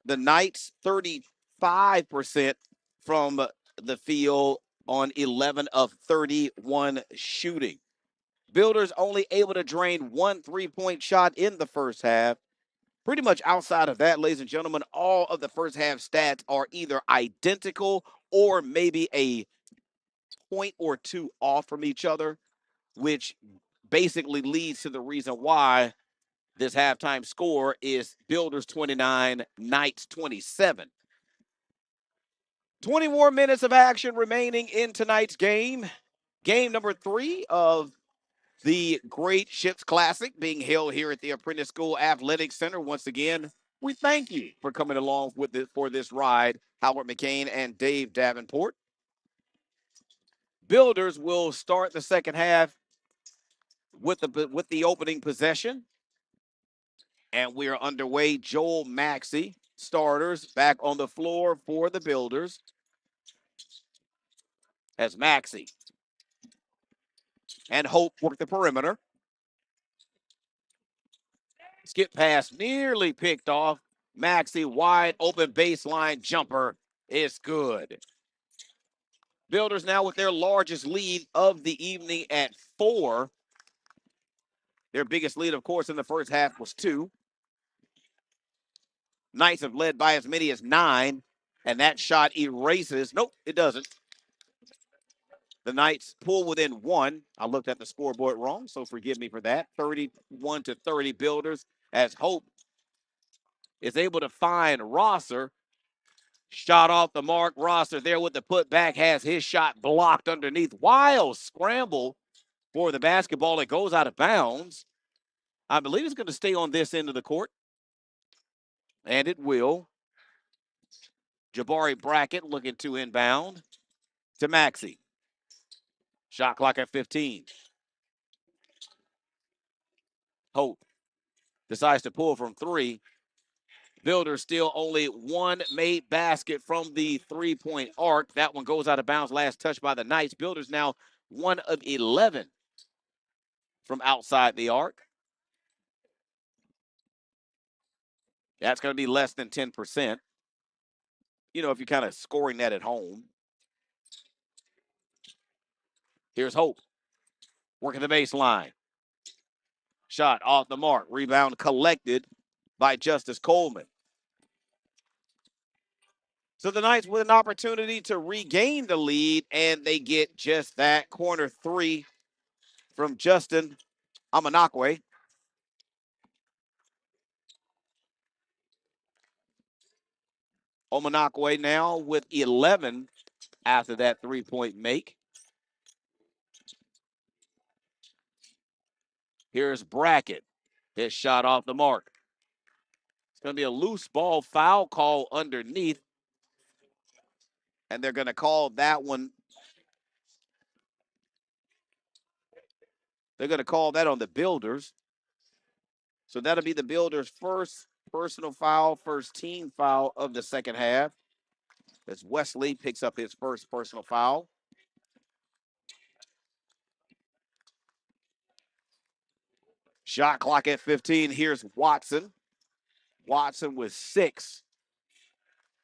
The Knights 35% from the field on 11 of 31 shooting. Builders only able to drain 1 3-point shot in the first half. Pretty much outside of that, ladies and gentlemen, all of the first half stats are either identical or maybe a point or two off from each other, which basically leads to the reason why this halftime score is Builders 29, Knights 27. 20 more minutes of action remaining in tonight's game. Game number 3 of the Great Ships Classic being held here at the Apprentice School Athletic Center. Once again, we thank you for coming along with it for this ride, Howard McCain and Dave Davenport. Builders will start the second half with the opening possession. And we are underway. Joel Maxey, starters, back on the floor for the Builders. As Maxey and Hope work the perimeter. Skip pass nearly picked off. Maxey wide open baseline jumper is good. Builders now with their largest lead of the evening at 4. Their biggest lead, of course, in the first half was 2. Knights have led by as many as 9, and that shot erases. Nope, it doesn't. The Knights pull within 1. I looked at the scoreboard wrong, so forgive me for that. 31-30 Builders as Hope is able to find Rosser. Shot off the mark. Rosser there with the putback has his shot blocked underneath. Wild scramble for the basketball. It goes out of bounds. I believe it's going to stay on this end of the court. And it will. Jabari Brackett looking to inbound to Maxey. Shot clock at 15. Hope decides to pull from 3. Builders still only 1 made basket from the 3-point arc. That one goes out of bounds. Last touch by the Knights. Builders now 1 of 11 from outside the arc. That's going to be less than 10%. You know, if you're kind of scoring that at home. Here's Hope. Working the baseline. Shot off the mark. Rebound collected by Justice Coleman. So the Knights with an opportunity to regain the lead, and they get just that. Corner 3 from Justin Amanakwe. Omanakwe now with 11 after that 3-point make. Here's Brackett. His shot off the mark. It's going to be a loose ball foul call underneath. And they're going to call that one. They're going to call that on the Builders. So that'll be the Builders' first personal foul, first team foul of the second half. As Wesley picks up his first personal foul. Shot clock at 15. Here's Watson. Watson with 6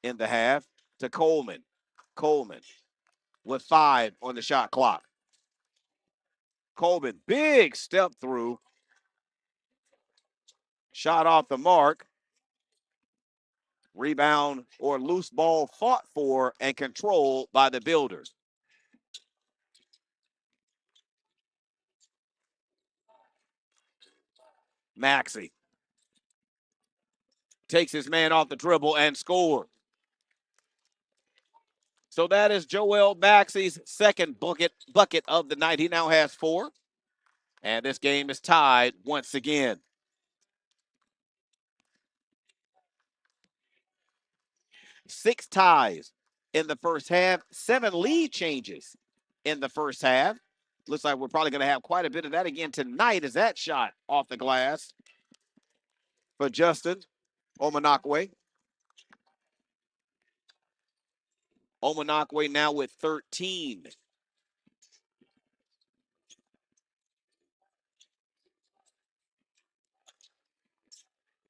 in the half to Coleman. Coleman with 5 on the shot clock. Coleman, big step through. Shot off the mark. Rebound or loose ball fought for and controlled by the Builders. Maxey takes his man off the dribble and scores. So that is Joel Maxey's second bucket of the night. He now has 4. And this game is tied once again. 6 ties in the first half, 7 lead changes in the first half. Looks like we're probably going to have quite a bit of that again tonight as that shot off the glass for Justin Omanakwe. Omanakwe now with 13.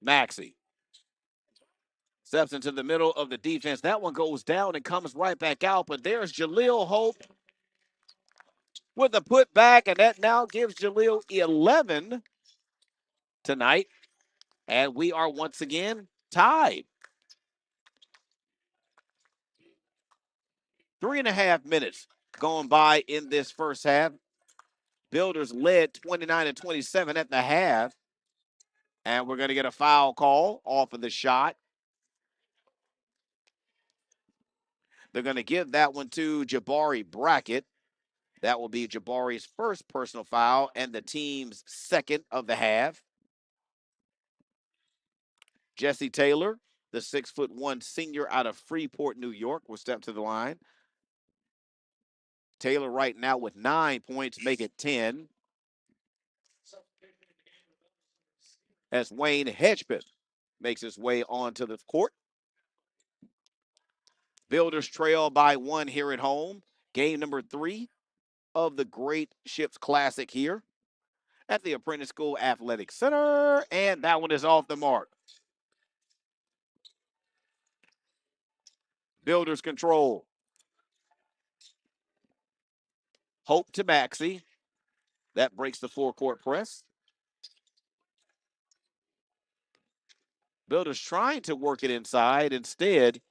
Maxey steps into the middle of the defense. That one goes down and comes right back out, but there's Jaleel Hope with a putback, and that now gives Jaleel 11 tonight. And we are once again tied. 3.5 minutes going by in this first half. Builders led 29-27 at the half. And we're going to get a foul call off of the shot. They're going to give that one to Jabari Brackett. That will be Jabari's first personal foul and the team's second of the half. Jesse Taylor, the 6'1" senior out of Freeport, New York, will step to the line. Taylor right now with 9 points, make it 10. As Wayne Hedgepeth makes his way onto the court. Builders trail by 1 here at home. Game number 3 of the Great Ships Classic here at the Apprentice School Athletic Center. And that one is off the mark. Builders control. Hope to Maxey. That breaks the four-court press. Builders trying to work it inside. Instead,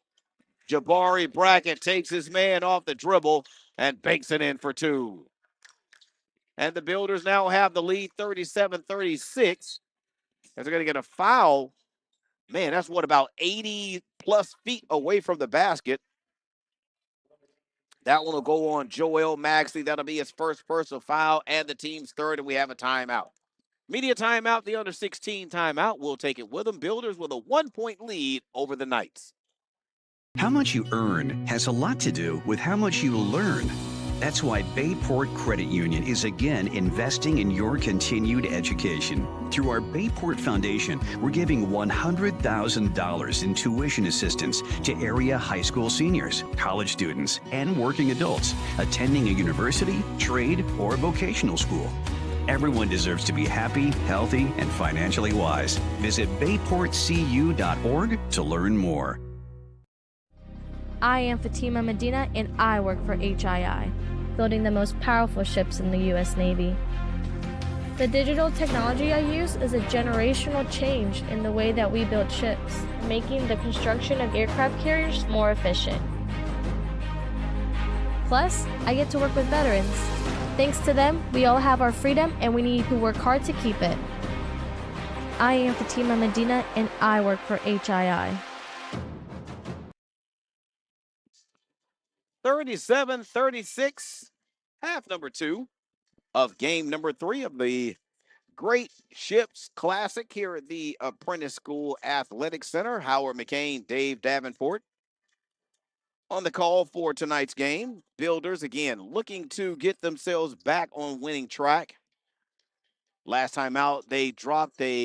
Jabari Brackett takes his man off the dribble and banks it in for 2. And the Builders now have the lead 37-36. As they're going to get a foul. Man, that's what, about 80-plus feet away from the basket. That one will go on Joel Maxey. That'll be his first personal foul and the team's third, and we have a timeout. Media timeout, the under 16 timeout. We'll take it with them. Builders with a 1-point lead over the Knights. How much you earn has a lot to do with how much you learn. That's why Bayport Credit Union is again investing in your continued education. Through our Bayport Foundation, we're giving $100,000 in tuition assistance to area high school seniors, college students, and working adults attending a university, trade, or vocational school. Everyone deserves to be happy, healthy, and financially wise. Visit bayportcu.org to learn more. I am Fatima Medina, and I work for HII, building the most powerful ships in the U.S. Navy. The digital technology I use is a generational change in the way that we build ships, making the construction of aircraft carriers more efficient. Plus, I get to work with veterans. Thanks to them, we all have our freedom, and we need to work hard to keep it. I am Fatima Medina, and I work for HII. 37-36, half number 2 of game number 3 of the Great Ships Classic here at the Apprentice School Athletic Center. Howard McCain, Dave Davenport on the call for tonight's game. Builders, again, looking to get themselves back on winning track. Last time out, they dropped their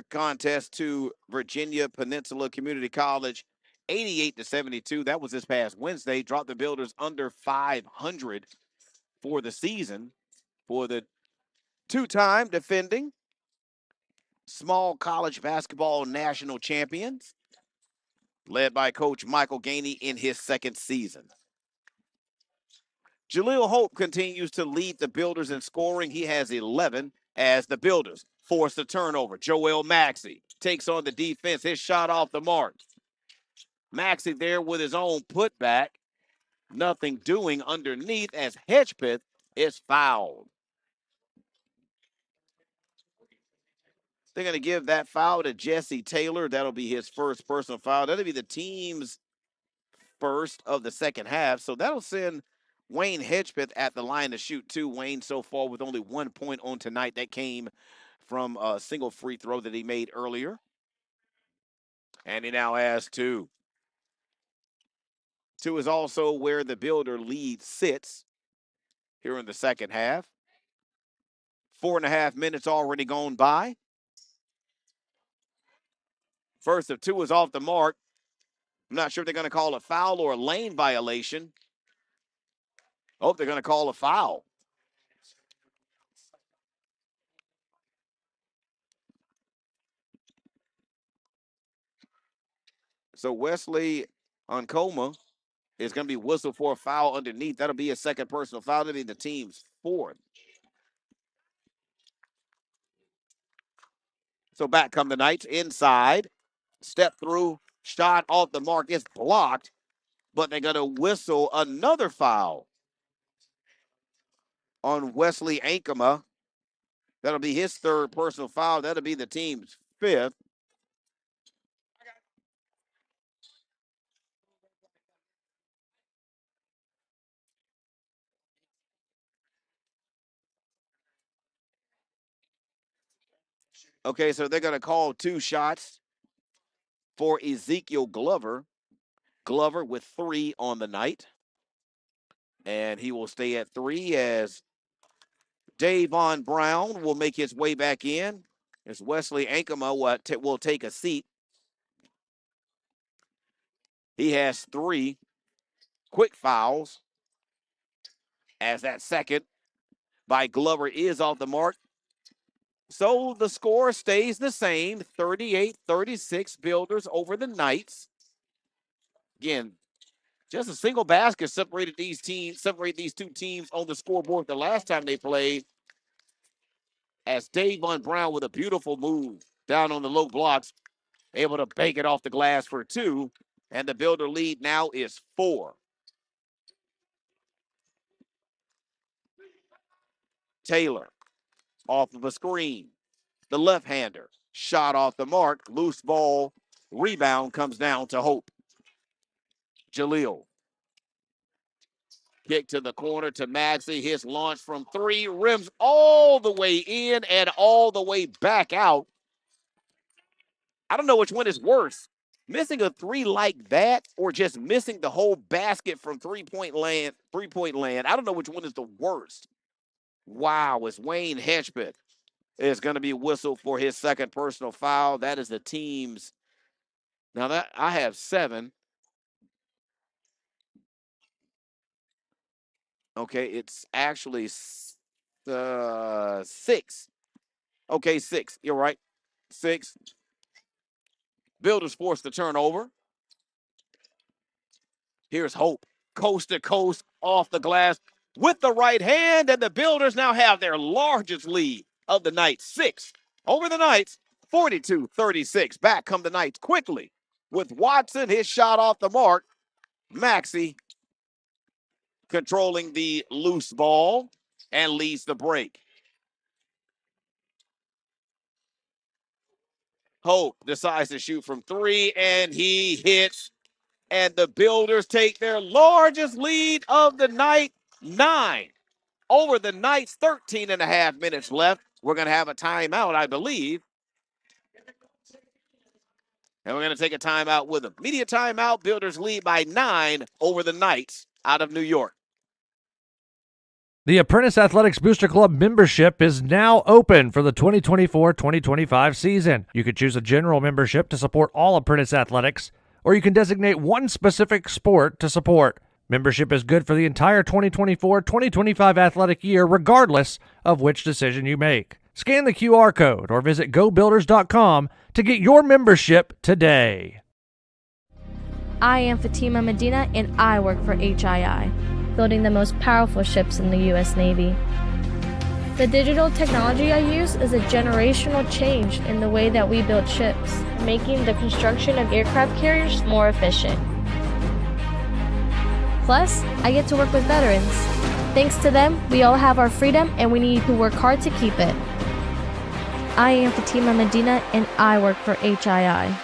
contest to Virginia Peninsula Community College 88-72. That was this past Wednesday. Dropped the Builders under 500 for the season for the 2-time defending small college basketball national champions, led by Coach Michael Gainey in his second season. Jaleel Hope continues to lead the Builders in scoring. He has 11 as the Builders force the turnover. Joel Maxey takes on the defense. His shot off the mark. Maxey there with his own putback. Nothing doing underneath as Hedgepeth is fouled. They're going to give that foul to Jesse Taylor. That'll be his first personal foul. That'll be the team's first of the second half. So that'll send Wayne Hedgepeth at the line to shoot two. Wayne so far with only 1 point on tonight. That came from a single free throw that he made earlier. And he now has two. Two is also where the Builder lead sits here in the second half. 4.5 minutes already gone by. First of two is off the mark. I'm not sure if they're going to call a foul or a lane violation. Oh, they're going to call a foul. So Wesley Onkoma is going to be whistled for a foul underneath. That'll be a second personal foul. That'll be the team's fourth. So back come the Knights inside. Step through, shot off the mark. It's blocked, but they're going to whistle another foul on Wesley Ankama. That'll be his third personal foul. That'll be the team's fifth. Okay, so they're going to call two shots for Ezekiel Glover. Glover with 3 on the night. And he will stay at 3 as Davon Brown will make his way back in. As Wesley Ankama will take a seat. He has 3 quick fouls as that second by Glover is off the mark. So the score stays the same, 38-36 Builders over the Knights. Again, just a single basket separated these two teams on the scoreboard the last time they played. As Davon Brown with a beautiful move down on the low blocks, able to bank it off the glass for 2. And the Builder lead now is 4. Taylor off of a screen. The left-hander shot off the mark. Loose ball. Rebound comes down to Hope. Jaleel. Kick to the corner to Maxey. His launch from 3 rims all the way in and all the way back out. I don't know which one is worse. Missing a 3 like that or just missing the whole basket from three-point land. I don't know which one is the worst. Wow, it's Wayne Hedgepeth is going to be whistled for his second personal foul. That is the team's. Now that I have 7. Okay, it's actually 6. Okay, 6. You're right. 6. Builders forced the turnover. Here's Hope. Coast to coast off the glass with the right hand, and the Builders now have their largest lead of the night. 6 over the Knights, 42-36. Back come the Knights quickly with Watson, his shot off the mark. Maxey controlling the loose ball and leads the break. Hope decides to shoot from 3, and he hits. And the Builders take their largest lead of the night, 9 over the Knights, 13.5 minutes left. We're going to have a timeout, I believe. And we're going to take a timeout with them. Media timeout, Builders lead by 9 over the Knights out of New York. The Apprentice Athletics Booster Club membership is now open for the 2024-2025 season. You can choose a general membership to support all Apprentice athletics, or you can designate one specific sport to support. Membership is good for the entire 2024-2025 athletic year, regardless of which decision you make. Scan the QR code or visit GoBuilders.com to get your membership today. I am Fatima Medina, and I work for HII, building the most powerful ships in the U.S. Navy. The digital technology I use is a generational change in the way that we build ships, making the construction of aircraft carriers more efficient. Plus, I get to work with veterans. Thanks to them, we all have our freedom, and we need to work hard to keep it. I am Fatima Medina, and I work for HII.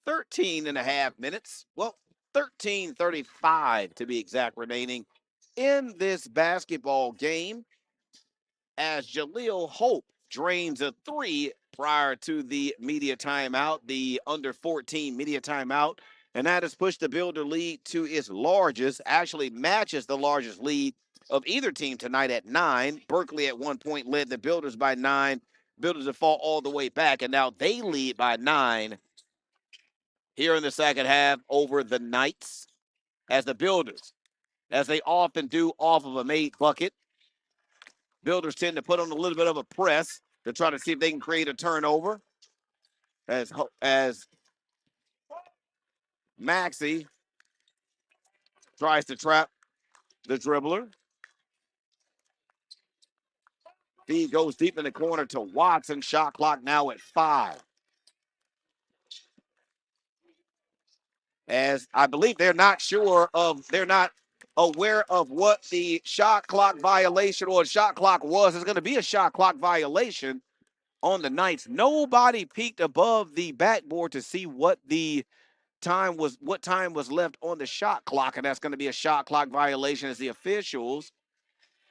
Thirteen and a half minutes. Well, 13:35 to be exact remaining in this basketball game as Jaleel Hope drains a three prior to the media timeout, the under 14 media timeout. And that has pushed the Builder lead to its largest, actually matches the largest lead of either team tonight at 9. Berkeley at 1 point led the Builders by 9. Builders have fall all the way back, and now they lead by 9 here in the second half over the Knights as the Builders, as they often do off of a made bucket. Builders tend to put on a little bit of a press to try to see if they can create a turnover. As Maxey tries to trap the dribbler. Feed goes deep in the corner to Watson. Shot clock now at 5. As I believe they're not aware of what the shot clock violation or shot clock was. It's going to be a shot clock violation on the Knights. Nobody peeked above the backboard to see what time was left on the shot clock, and that's going to be a shot clock violation as the officials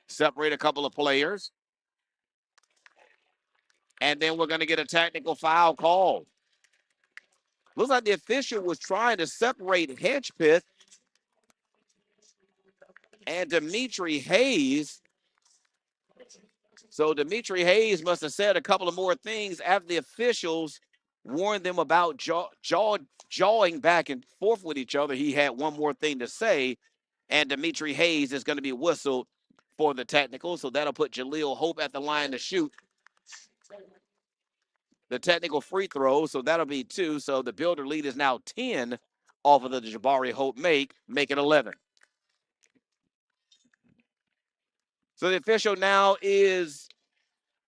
separate a couple of players. And then we're going to get a technical foul call. Looks like the official was trying to separate Hedgepeth and Dimitri Hayes. So Dimitri Hayes must have said a couple of more things after the officials warned them about jawing back and forth with each other. He had one more thing to say, and Dimitri Hayes is going to be whistled for the technical. So that'll put Jaleel Hope at the line to shoot the technical free throw. So that'll be 2. So the Builder lead is now 10 off of the Jabari Hope make it 11. So the official now is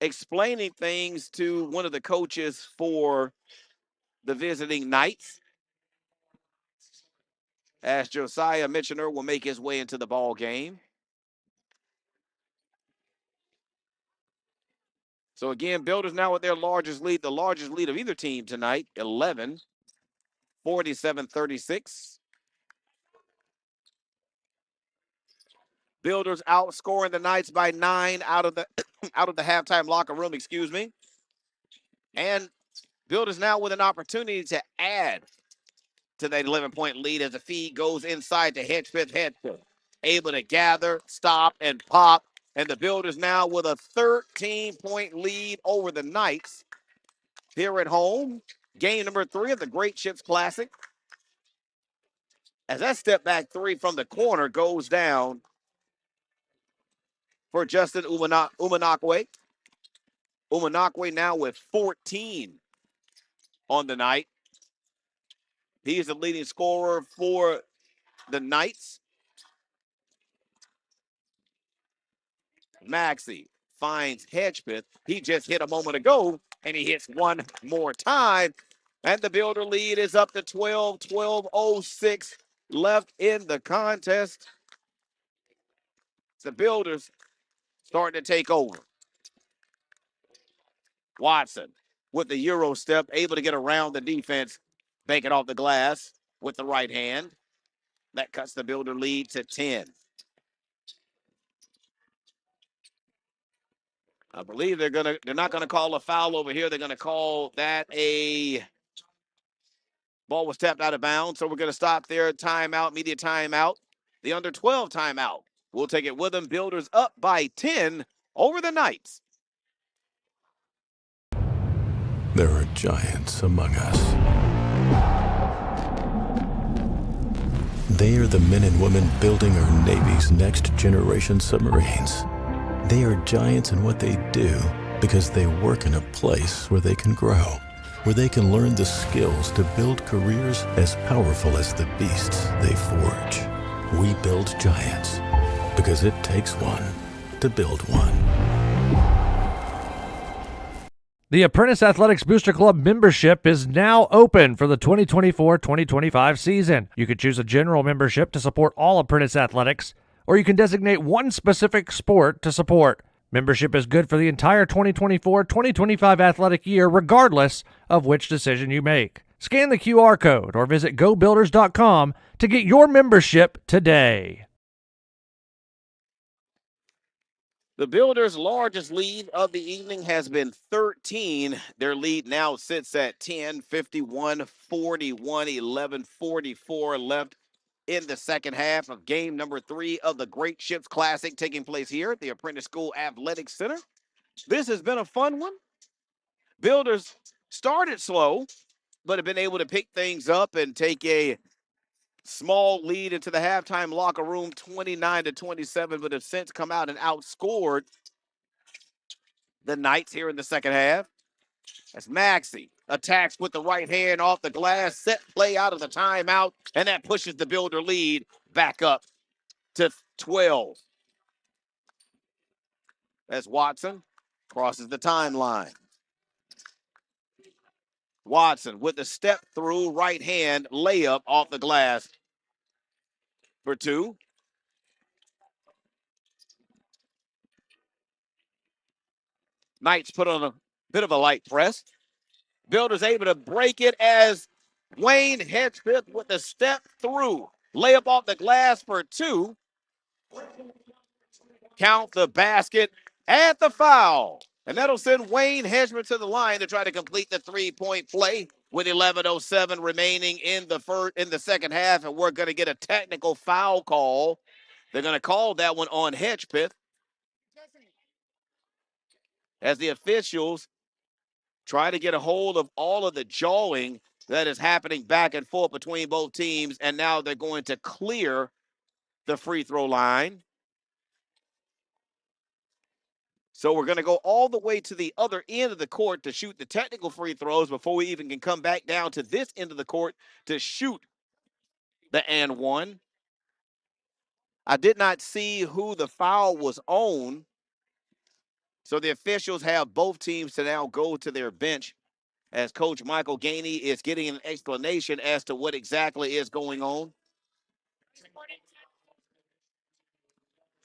explaining things to one of the coaches for the visiting Knights, as Josiah Mitchener will make his way into the ball game. So again, Builders now with their largest lead, the largest lead of either team tonight, 11, 47-36. Builders outscoring the Knights by 9 out of the halftime locker room, excuse me. And Builders now with an opportunity to add to that 11-point lead as the feed goes inside to Hedgepeth. Able to gather, stop, and pop. And the Builders now with a 13-point lead over the Knights here at home. Game number 3 of the Great Chips Classic. As that step back 3 from the corner goes down for Justin Umanakwe. Umanakwe now with 14 on the night. He is the leading scorer for the Knights. Maxey finds Hedgepeth. He just hit a moment ago, and he hits one more time. And the Builder lead is up to 12, 12:06 left in the contest. The Builders starting to take over. Watson with the Euro step, able to get around the defense, bank it off the glass with the right hand. That cuts the Builder lead to 10. I believe they're not gonna call a foul over here. They're gonna call that a ball was tapped out of bounds. So we're gonna stop there. Timeout, media timeout. The under 12 timeout. We'll take it with them. Builders up by 10 over the Knights. There are giants among us. They are the men and women building our Navy's next generation submarines. They are giants in what they do because they work in a place where they can grow. where they can learn the skills to build careers as powerful as the beasts they forge. We build giants because it takes one to build one. The Apprentice Athletics Booster Club membership is now open for the 2024-2025 season. You can choose a general membership to support all Apprentice athletics, or you can designate one specific sport to support. Membership is good for the entire 2024-2025 athletic year, regardless of which decision you make. Scan the QR code or visit gobuilders.com to get your membership today. The Builders' largest lead of the evening has been 13. Their lead now sits at 10, 51, 41, 11, 44 left in the second half of game number 3 of the Great Ships Classic taking place here at the Apprentice School Athletic Center. This has been a fun one. Builders started slow, but have been able to pick things up and take a small lead into the halftime locker room, 29-27, but have since come out and outscored the Knights here in the second half. As Maxey attacks with the right hand off the glass, set play out of the timeout, and that pushes the Builder lead back up to 12. As Watson crosses the timeline. Watson with the step through right hand layup off the glass for 2. Knights put on a bit of a light press. Builders able to break it as Wayne Hedgepeth with the step through. Layup off the glass for 2. Count the basket and the foul. And that'll send Wayne Hedgepeth to the line to try to complete the 3-point play with 11:07 remaining in the second half. And we're going to get a technical foul call. They're going to call that one on Hedgepeth as the officials try to get a hold of all of the jawing that is happening back and forth between both teams. And now they're going to clear the free throw line. So we're going to go all the way to the other end of the court to shoot the technical free throws before we even can come back down to this end of the court to shoot the and one. I did not see who the foul was on. So the officials have both teams to now go to their bench as Coach Michael Gainey is getting an explanation as to what exactly is going on.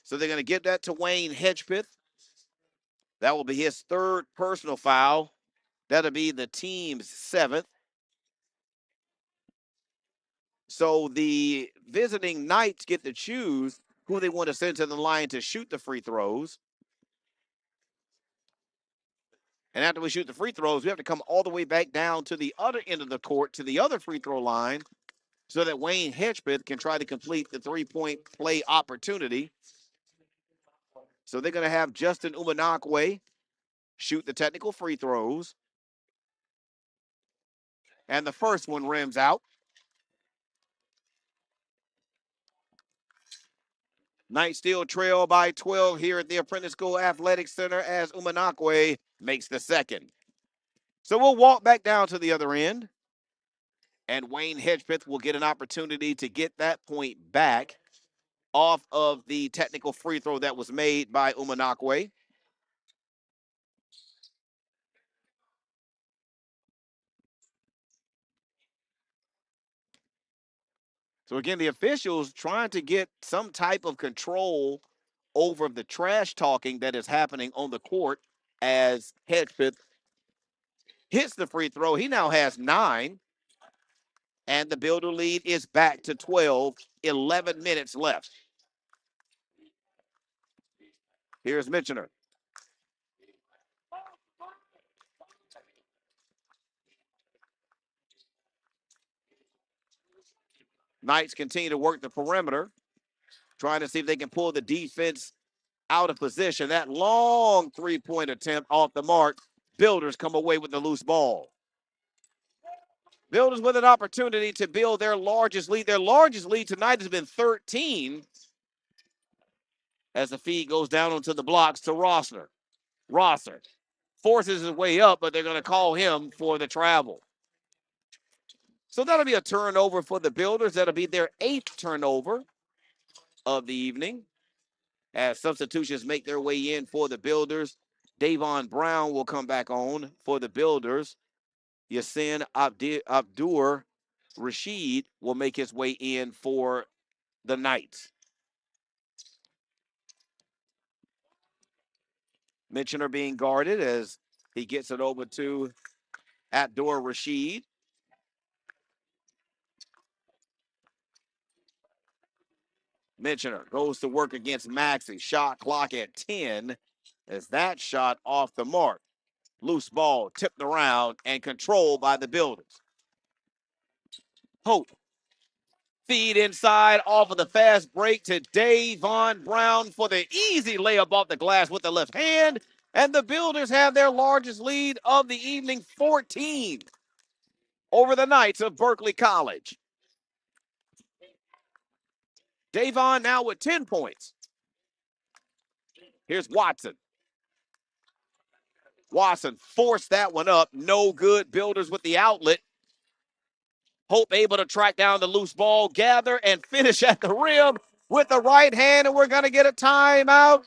So they're going to give that to Wayne Hedgepeth. That will be his 3rd personal foul. That'll be the team's 7th. So the visiting Knights get to choose who they want to send to the line to shoot the free throws. And after we shoot the free throws, we have to come all the way back down to the other end of the court, to the other free throw line, so that Wayne Hedgepeth can try to complete the 3-point play opportunity. So they're going to have Justin Umanakwe shoot the technical free throws. And the first one rims out. Knights still trail by 12 here at the Apprentice School Athletic Center as Umanakwe makes the second. So we'll walk back down to the other end. And Wayne Hedgepeth will get an opportunity to get that point back off of the technical free throw that was made by Umanakwe. So again, the officials trying to get some type of control over the trash talking that is happening on the court as Hedgepeth hits the free throw. He now has 9. And the Builder lead is back to 12, 11 minutes left. Here's Mitchener. Knights continue to work the perimeter, trying to see if they can pull the defense out of position. That long 3-point attempt off the mark. Builders come away with the loose ball. Builders with an opportunity to build their largest lead. Their largest lead tonight has been 13 as the feed goes down onto the blocks to Rosser. forces his way up, but they're going to call him for the travel. So that'll be a turnover for the Builders. That'll be their 8th turnover of the evening. As substitutions make their way in for the Builders, Davon Brown will come back on for the Builders. Yasin Abdur Rashid will make his way in for the Knights. Mentioner being guarded as he gets it over to Abdur Rashid. Mentioner goes to work against Maxey. Shot clock at 10 as that shot off the mark. Loose ball tipped around and controlled by the Builders. Hope. Feed inside off of the fast break to Davon Brown for the easy layup off the glass with the left hand. And the Builders have their largest lead of the evening, 14, over the Knights of Berkeley College. Davon now with 10 points. Here's Watson. Watson forced that one up. No good. Builders with the outlet. Hope able to track down the loose ball, gather, and finish at the rim with the right hand, and we're going to get a timeout.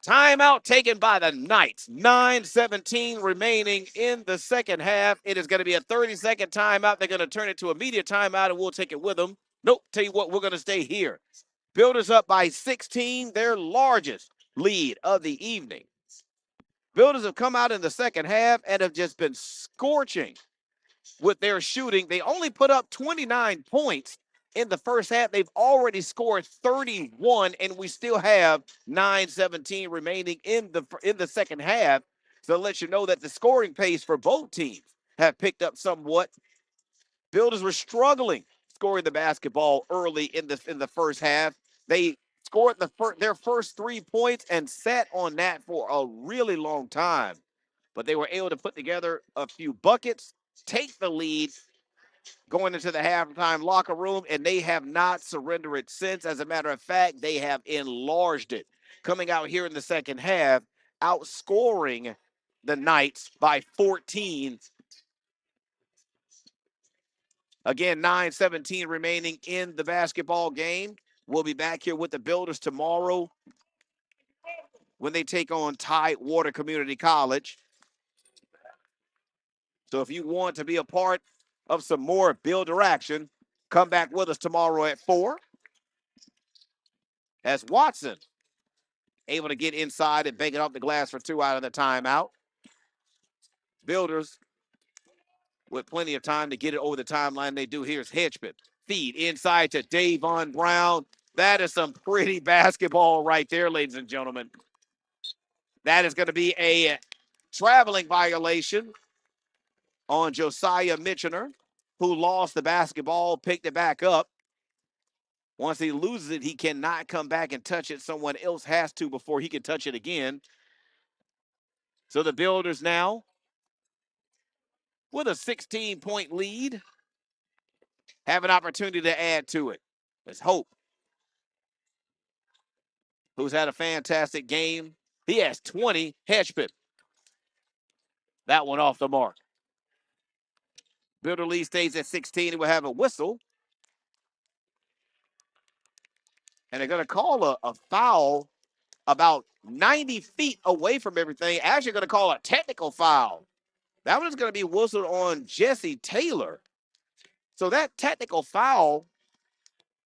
Timeout taken by the Knights. 9:17 remaining in the second half. It is going to be a 30-second timeout. They're going to turn it to a media timeout, and we'll take it with them. Nope, tell you what, we're going to stay here. Builders up by 16, their largest lead of the evening. Builders have come out in the second half and have just been scorching with their shooting. They only put up 29 points in the first half. They've already scored 31, and we still have 9:17 remaining in the second half. So it lets you know that the scoring pace for both teams have picked up somewhat. Builders were struggling scoring the basketball early in the first half. They scored their first 3 points and sat on that for a really long time. But they were able to put together a few buckets, take the lead going into the halftime locker room, and they have not surrendered it since. As a matter of fact, they have enlarged it. Coming out here in the second half, outscoring the Knights by 14. Again, 9:17 remaining in the basketball game. We'll be back here with the Builders tomorrow when they take on Tidewater Community College. So if you want to be a part of some more Builder action, come back with us tomorrow at 4. As Watson able to get inside and bank it off the glass for 2 out of the timeout. Builders with plenty of time to get it over the timeline. They do. Here's Hedgepin. Feed inside to Davon Brown. That is some pretty basketball right there, ladies and gentlemen. That is going to be a traveling violation on Josiah Mitchener, who lost the basketball, picked it back up. Once he loses it, he cannot come back and touch it. Someone else has to before he can touch it again. So the Builders now with a 16-point lead have an opportunity to add to it. There's Hope, who's had a fantastic game. He has 20. Hedgepin. That one off the mark. Builder lead stays at 16. He will have a whistle. And they're going to call a foul about 90 feet away from everything. Actually going to call a technical foul. That one is going to be whistled on Jesse Taylor. So that technical foul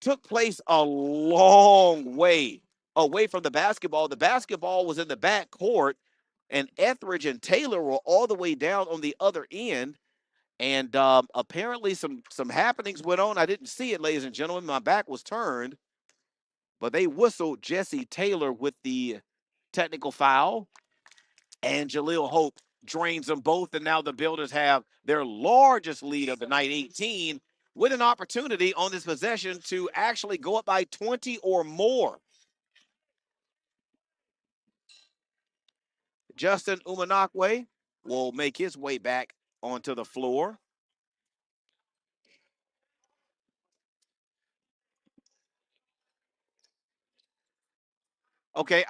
took place a long way away from the basketball. The basketball was in the back court, and Etheridge and Taylor were all the way down on the other end. And apparently some happenings went on. I didn't see it, ladies and gentlemen. My back was turned. But they whistled Jesse Taylor with the technical foul. And Jaleel Hope drains them both. And now the Builders have their largest lead of the night, 18, with an opportunity on this possession to actually go up by 20 or more. Justin Umanakwe will make his way back onto the floor. Okay,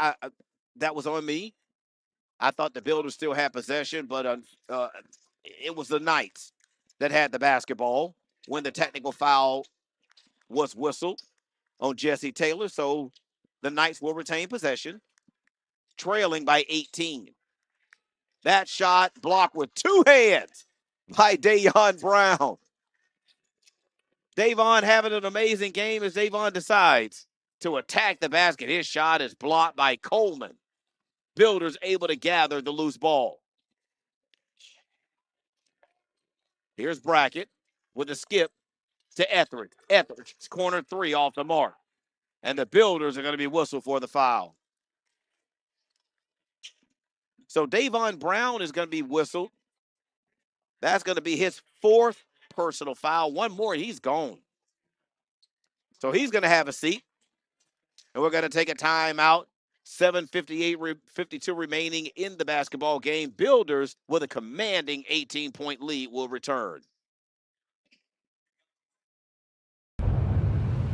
that was on me. I thought the Builders still had possession, but it was the Knights that had the basketball when the technical foul was whistled on Jesse Taylor. So the Knights will retain possession, trailing by 18. That shot blocked with two hands by Dayon Brown. Davon having an amazing game as Davon decides to attack the basket. His shot is blocked by Coleman. Builders able to gather the loose ball. Here's Brackett with a skip to Etheridge. Etheridge, corner three off the mark. And the Builders are going to be whistled for the foul. So Davon Brown is going to be whistled. That's going to be his fourth personal foul. One more, he's gone. So he's going to have a seat. And we're going to take a timeout. 7:52 remaining in the basketball game. Builders with a commanding 18-point lead will return.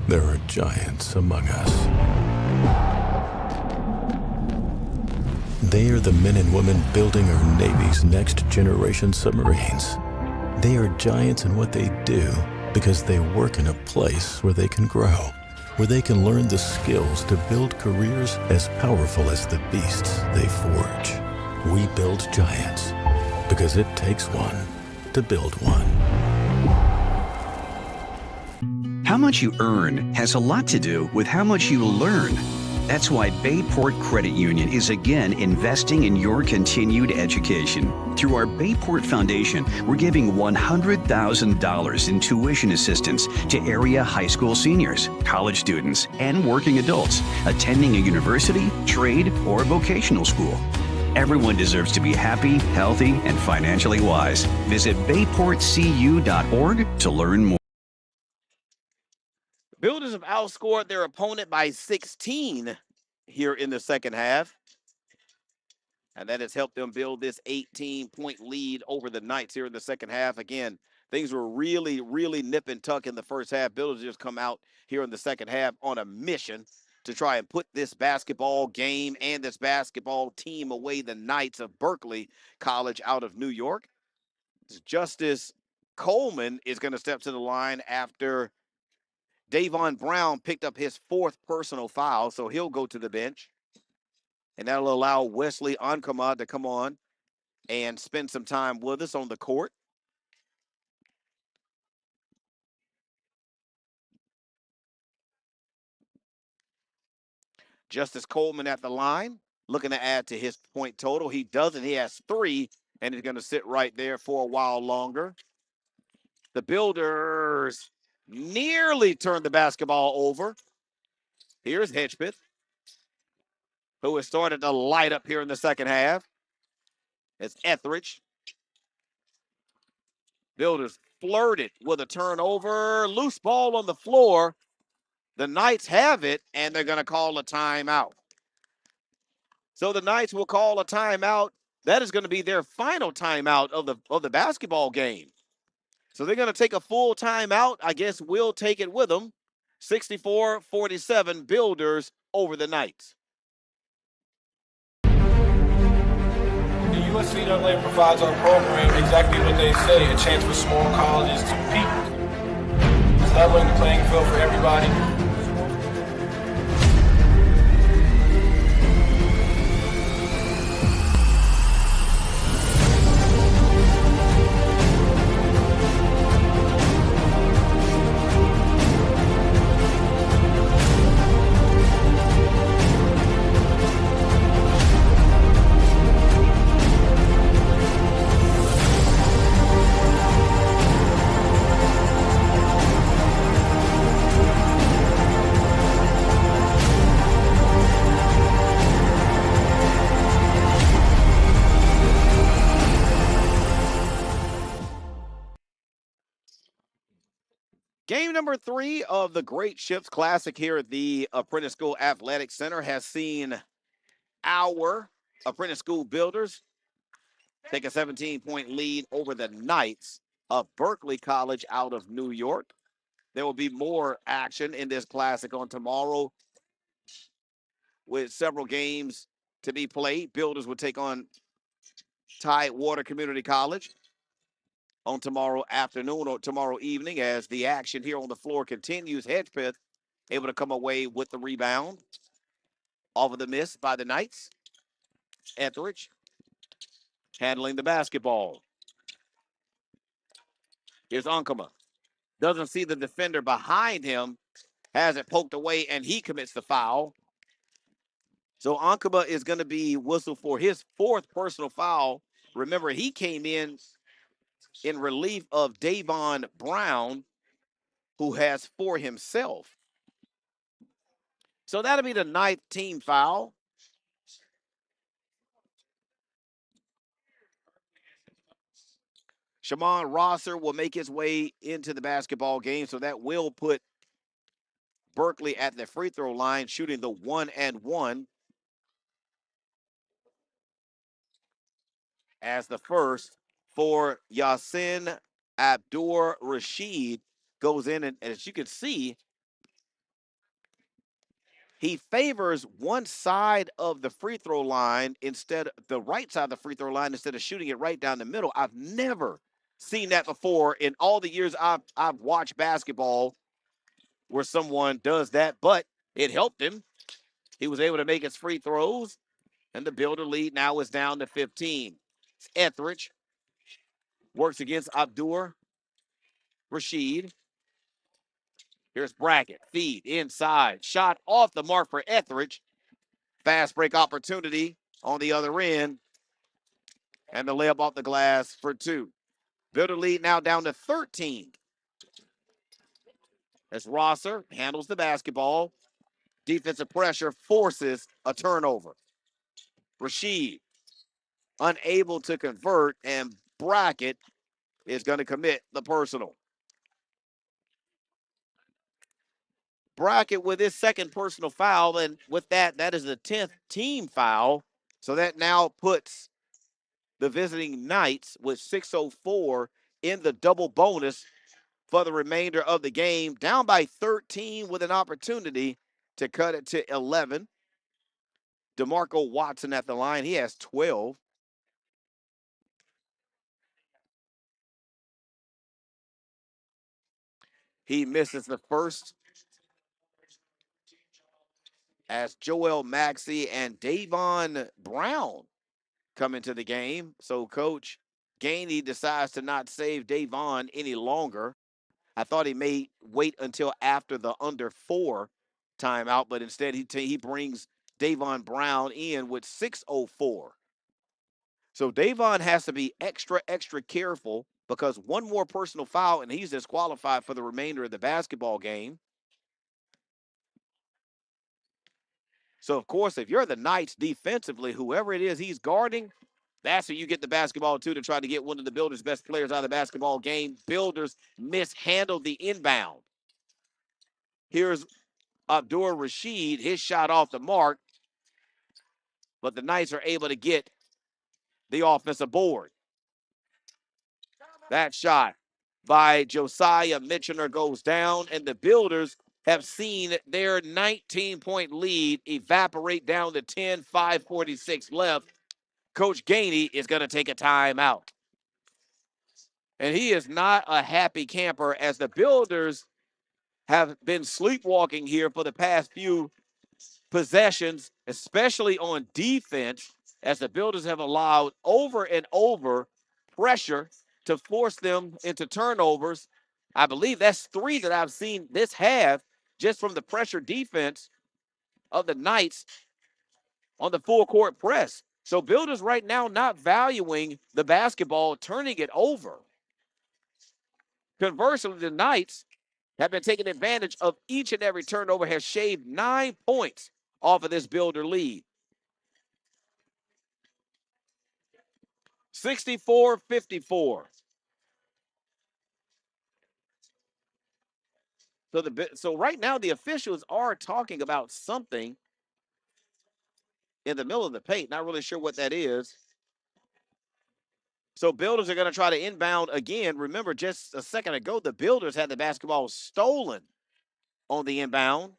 There are giants among us. They are the men and women building our Navy's next generation submarines. They are giants in what they do because they work in a place where they can grow, where they can learn the skills to build careers as powerful as the beasts they forge. We build giants because it takes one to build one. How much you earn has a lot to do with how much you learn. That's why Bayport Credit Union is again investing in your continued education. Through our Bayport Foundation, we're giving $100,000 in tuition assistance to area high school seniors, college students, and working adults attending a university, trade, or vocational school. Everyone deserves to be happy, healthy, and financially wise. Visit bayportcu.org to learn more. Builders have outscored their opponent by 16 here in the second half. And that has helped them build this 18-point lead over the Knights here in the second half. Again, things were really, really nip and tuck in the first half. Builders just come out here in the second half on a mission to try and put this basketball game and this basketball team away. The Knights of Berkeley College out of New York. Justice Coleman is going to step to the line after Davon Brown picked up his fourth personal foul, so he'll go to the bench. And that'll allow Wesley Ankama to come on and spend some time with us on the court. Justice Coleman at the line, looking to add to his point total. He doesn't. He has 3, and he's going to sit right there for a while longer. The Builders nearly turned the basketball over. Here's Hedgepeth, who has started to light up here in the second half. It's Etheridge. Builders flirted with a turnover. Loose ball on the floor. The Knights have it, and they're going to call a timeout. So the Knights will call a timeout. That is going to be their final timeout of the basketball game. So they're going to take a full timeout. I guess we'll take it with them. 64-47 Builders over the Knights. The U.S. NCAA provides our program exactly what they say, a chance for small colleges to compete. It's leveling the playing field for everybody. Game number 3 of the Great Ships Classic here at the Apprentice School Athletic Center has seen our Apprentice School Builders take a 17-point lead over the Knights of Berkeley College out of New York. There will be more action in this classic on tomorrow with several games to be played. Builders will take on Tidewater Community College on tomorrow afternoon or tomorrow evening as the action here on the floor continues. Hedgepeth able to come away with the rebound off of the miss by the Knights. Etheridge handling the basketball. Here's Ankama. Doesn't see the defender behind him. Has it poked away, and he commits the foul. So Ankama is going to be whistled for his fourth personal foul. Remember, he came in relief of Davon Brown, who has 4 himself. So that'll be the 9th team foul. Shamon Rosser will make his way into the basketball game, so that will put Berkeley at the free throw line, shooting the 1-and-1 as the first for Yasin Abdur Rashid goes in, and as you can see, he favors one side of the free throw line instead the right side of the free throw line instead of shooting it right down the middle. I've never seen that before in all the years I've watched basketball where someone does that, but it helped him. He was able to make his free throws, and the Builder lead now is down to 15. Etheridge works against Abdur Rashid. Here's Brackett. Feed inside. Shot off the mark for Etheridge. Fast break opportunity on the other end. And the layup off the glass for 2. Builder lead now down to 13. As Rosser handles the basketball. Defensive pressure forces a turnover. Rashid unable to convert, and Brackett is going to commit the personal. Brackett with his second personal foul, and with that, that is the 10th team foul. So that now puts the visiting Knights with 6:04 in the double bonus for the remainder of the game, down by 13 with an opportunity to cut it to 11. DeMarco Watson at the line. He has 12. He misses the first as Joel Maxey and Davon Brown come into the game. So Coach Gainey decides to not save Davon any longer. I thought he may wait until after the under 4 timeout, but instead he brings Davon Brown in with 6:04. So Davon has to be extra careful because one more personal foul and he's disqualified for the remainder of the basketball game. So, of course, if you're the Knights defensively, whoever it is he's guarding, that's who you get the basketball to try to get one of the Builders' best players out of the basketball game. Builders mishandled the inbound. Here's Abdur Rashid, his shot off the mark, but the Knights are able to get the offensive board. That shot by Josiah Mitchener goes down, and the Builders have seen their 19-point lead evaporate down to 10, 5:46 left. Coach Gainey is going to take a timeout. And he is not a happy camper as the Builders have been sleepwalking here for the past few possessions, especially on defense, as the Builders have allowed over and over pressure to force them into turnovers. I believe that's 3 that I've seen this half just from the pressure defense of the Knights on the full court press. So Builders right now not valuing the basketball, turning it over. Conversely, the Knights have been taking advantage of each and every turnover, has shaved 9 points off of this Builder lead. 64-54. So right now the officials are talking about something in the middle of the paint. Not really sure what that is. So Builders are going to try to inbound again. Remember, just a second ago, the Builders had the basketball stolen on the inbound.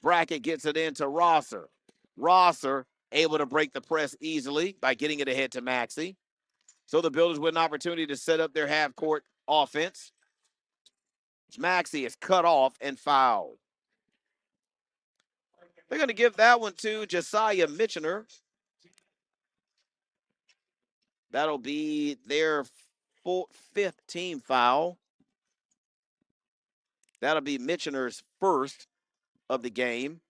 Brackett gets it into Rosser. Rosser able to break the press easily by getting it ahead to Maxey. So the Builders with an opportunity to set up their half-court offense. Maxey is cut off and fouled. They're going to give that one to Josiah Mitchener. That'll be their fifth team foul. That'll be Mitchener's first of the game.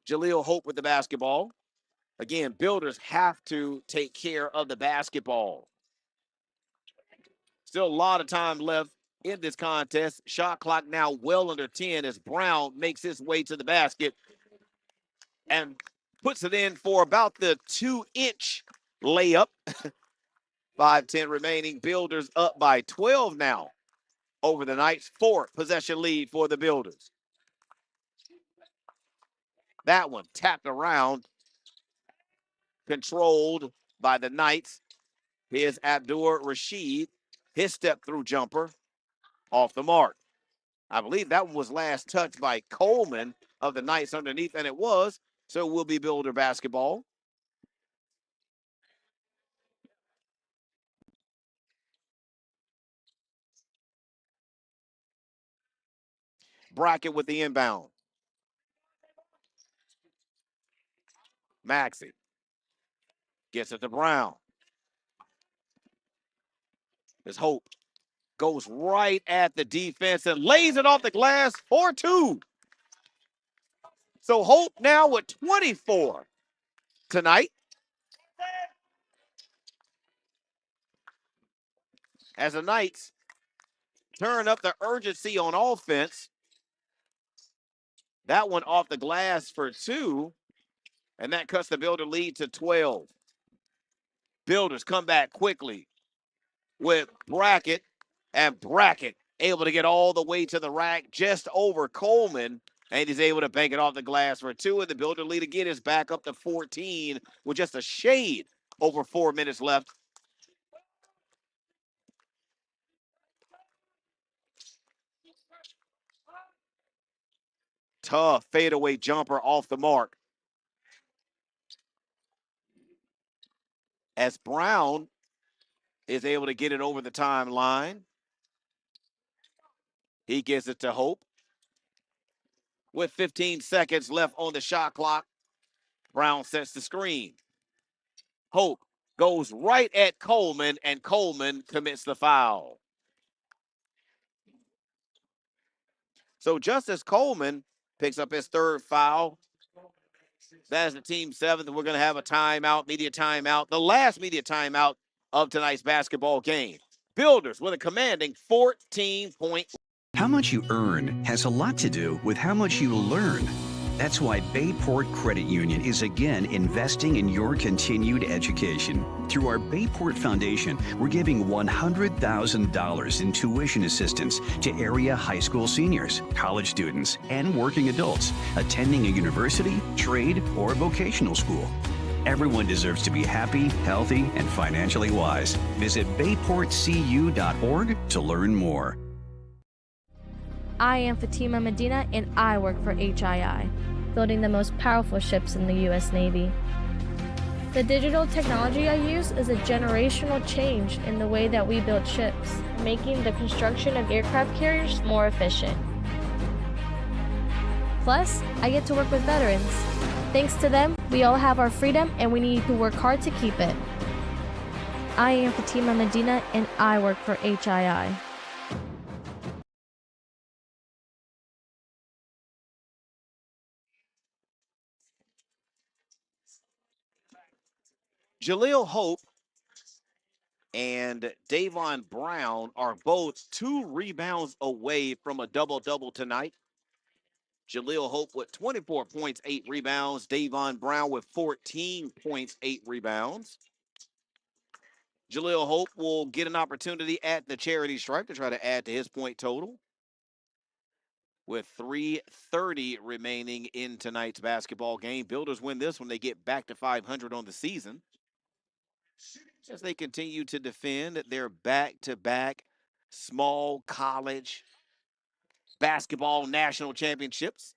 Jaleel Hope with the basketball. Again, Builders have to take care of the basketball. Still a lot of time left in this contest. Shot clock now well under 10 as Brown makes his way to the basket and puts it in for about the 2-inch layup. 5:10 remaining. Builders up by 12 now over the Knights. 4-possession lead for the Builders. That one tapped around, controlled by the Knights. Here's Abdur Rashid. His step-through jumper off the mark. I believe that one was last touched by Coleman of the Knights underneath, and it was. So it will be Builder basketball. Brackett with the inbound. Maxey gets it to Brown. His Hope goes right at the defense and lays it off the glass for 2. So Hope now with 24 tonight. As the Knights turn up the urgency on offense. That one off the glass for 2. And that cuts the Builder lead to 12. Builders come back quickly with Brackett. And Brackett able to get all the way to the rack just over Coleman. And he's able to bank it off the glass for 2. And the Builder lead again is back up to 14 with just a shade over 4 minutes left. Tough fadeaway jumper off the mark. As Brown is able to get it over the timeline. He gives it to Hope. With 15 seconds left on the shot clock, Brown sets the screen. Hope goes right at Coleman, and Coleman commits the foul. So just as Coleman picks up his 3rd foul, that is the team 7th, and we're going to have a timeout, media timeout, the last media timeout of tonight's basketball game. Builders with a commanding 14-point. How much you earn has a lot to do with how much you learn. That's why Bayport Credit Union is again investing in your continued education. Through our Bayport Foundation, we're giving $100,000 in tuition assistance to area high school seniors, college students, and working adults attending a university, trade, or vocational school. Everyone deserves to be happy, healthy, and financially wise. Visit bayportcu.org to learn more. I am Fatima Medina, and I work for HII, building the most powerful ships in the U.S. Navy. The digital technology I use is a generational change in the way that we build ships, making the construction of aircraft carriers more efficient. Plus, I get to work with veterans. Thanks to them, we all have our freedom, and we need to work hard to keep it. I am Fatima Medina, and I work for HII. Jaleel Hope and Davon Brown are both 2 rebounds away from a double-double tonight. Jaleel Hope with 24 points, 8 rebounds. Davon Brown with 14 points, 8 rebounds. Jaleel Hope will get an opportunity at the charity stripe to try to add to his point total. With 3:30 remaining in tonight's basketball game. Builders win this when they get back to 500 on the season. As they continue to defend their back-to-back small college basketball national championships.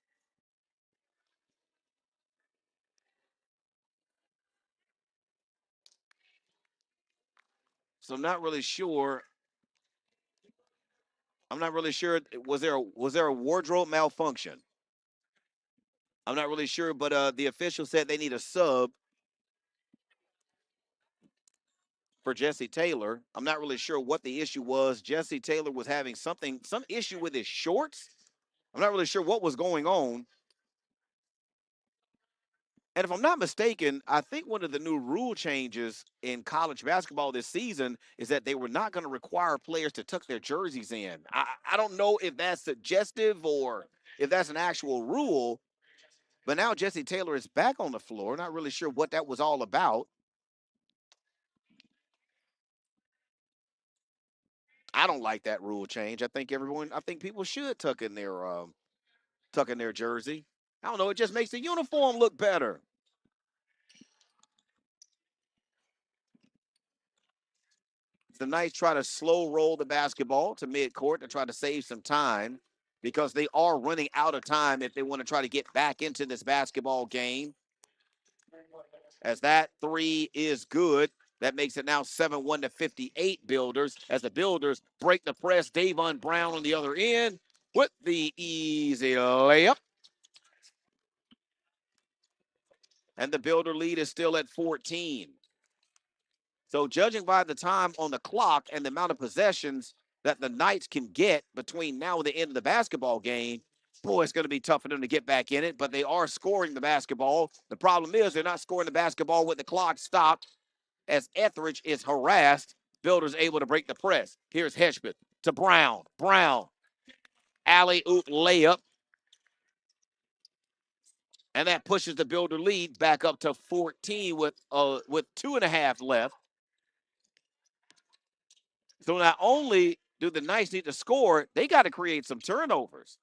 So I'm not really sure. I'm not really sure. Was there a wardrobe malfunction? I'm not really sure, but the official said they need a sub for Jesse Taylor. I'm not really sure what the issue was. Jesse Taylor was having some issue with his shorts. I'm not really sure what was going on. And if I'm not mistaken, I think one of the new rule changes in college basketball this season is that they were not going to require players to tuck their jerseys in. I don't know if that's suggestive or if that's an actual rule, but now Jesse Taylor is back on the floor. Not really sure what that was all about. I don't like that rule change. I think people should tuck in their jersey. I don't know. It just makes the uniform look better. The Knights try to slow roll the basketball to midcourt to try to save some time because they are running out of time if they want to try to get back into this basketball game. As that three is good, that makes it now 7-1 to 58 Builders as the Builders break the press. Davon Brown on the other end with the easy layup. And the Builder lead is still at 14. So judging by the time on the clock and the amount of possessions that the Knights can get between now and the end of the basketball game, boy, it's going to be tough for them to get back in it, but they are scoring the basketball. The problem is they're not scoring the basketball with the clock stopped as Etheridge is harassed. Builders able to break the press. Here's Hedgepeth to Brown. Brown, alley-oop layup. And that pushes the Builder lead back up to 14 with 2.5 left. So not only do the Knights need to score, they got to create some turnovers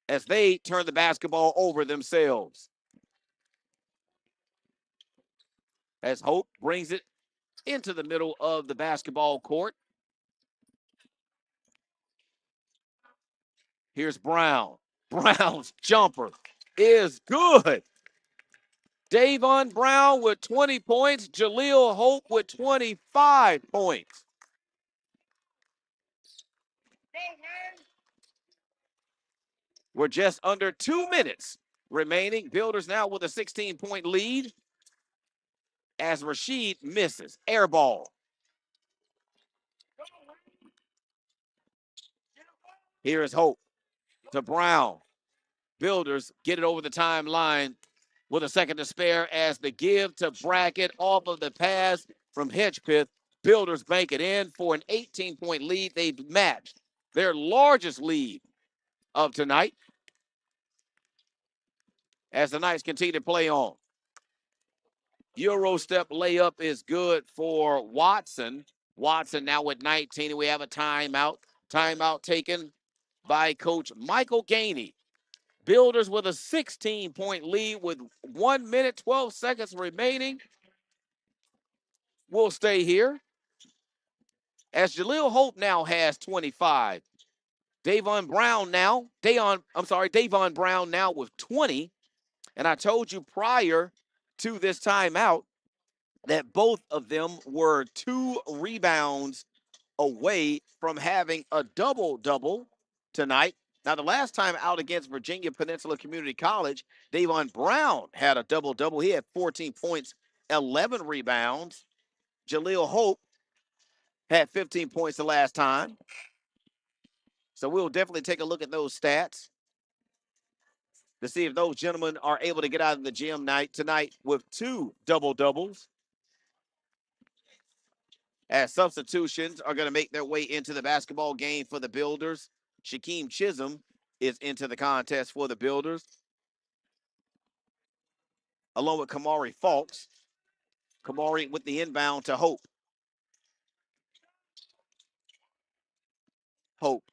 as they turn the basketball over themselves. As Hope brings it into the middle of the basketball court. Here's Brown. Brown's jumper is good. Davon Brown with 20 points. Jaleel Hope with 25 points. We're just under 2 minutes remaining. Builders now with a 16-point lead as Rasheed misses. Air ball. Here is Hope to Brown. Builders get it over the timeline with a second to spare as the give to Brackett off of the pass from Hedgepeth. Builders bank it in for an 18-point lead. They've matched their largest lead of tonight as the Knights continue to play on. Euro step layup is good for Watson. Watson now with 19, and we have a timeout. Timeout taken by Coach Michael Gainey. Builders with a 16-point lead with 1 minute, 12 seconds remaining. We'll stay here. As Jaleel Hope now has 25. Davon Brown now with 20. And I told you prior to this timeout that both of them were 2 rebounds away from having a double-double tonight. Now, the last time out against Virginia Peninsula Community College, Davon Brown had a double-double. He had 14 points, 11 rebounds. Jaleel Hope had 15 points the last time. So we'll definitely take a look at those stats to see if those gentlemen are able to get out of the gym tonight with 2 double-doubles. As substitutions are going to make their way into the basketball game for the Builders. Shaquem Chisholm is into the contest for the Builders, along with Kamari Falks. Kamari with the inbound to Hope. Hope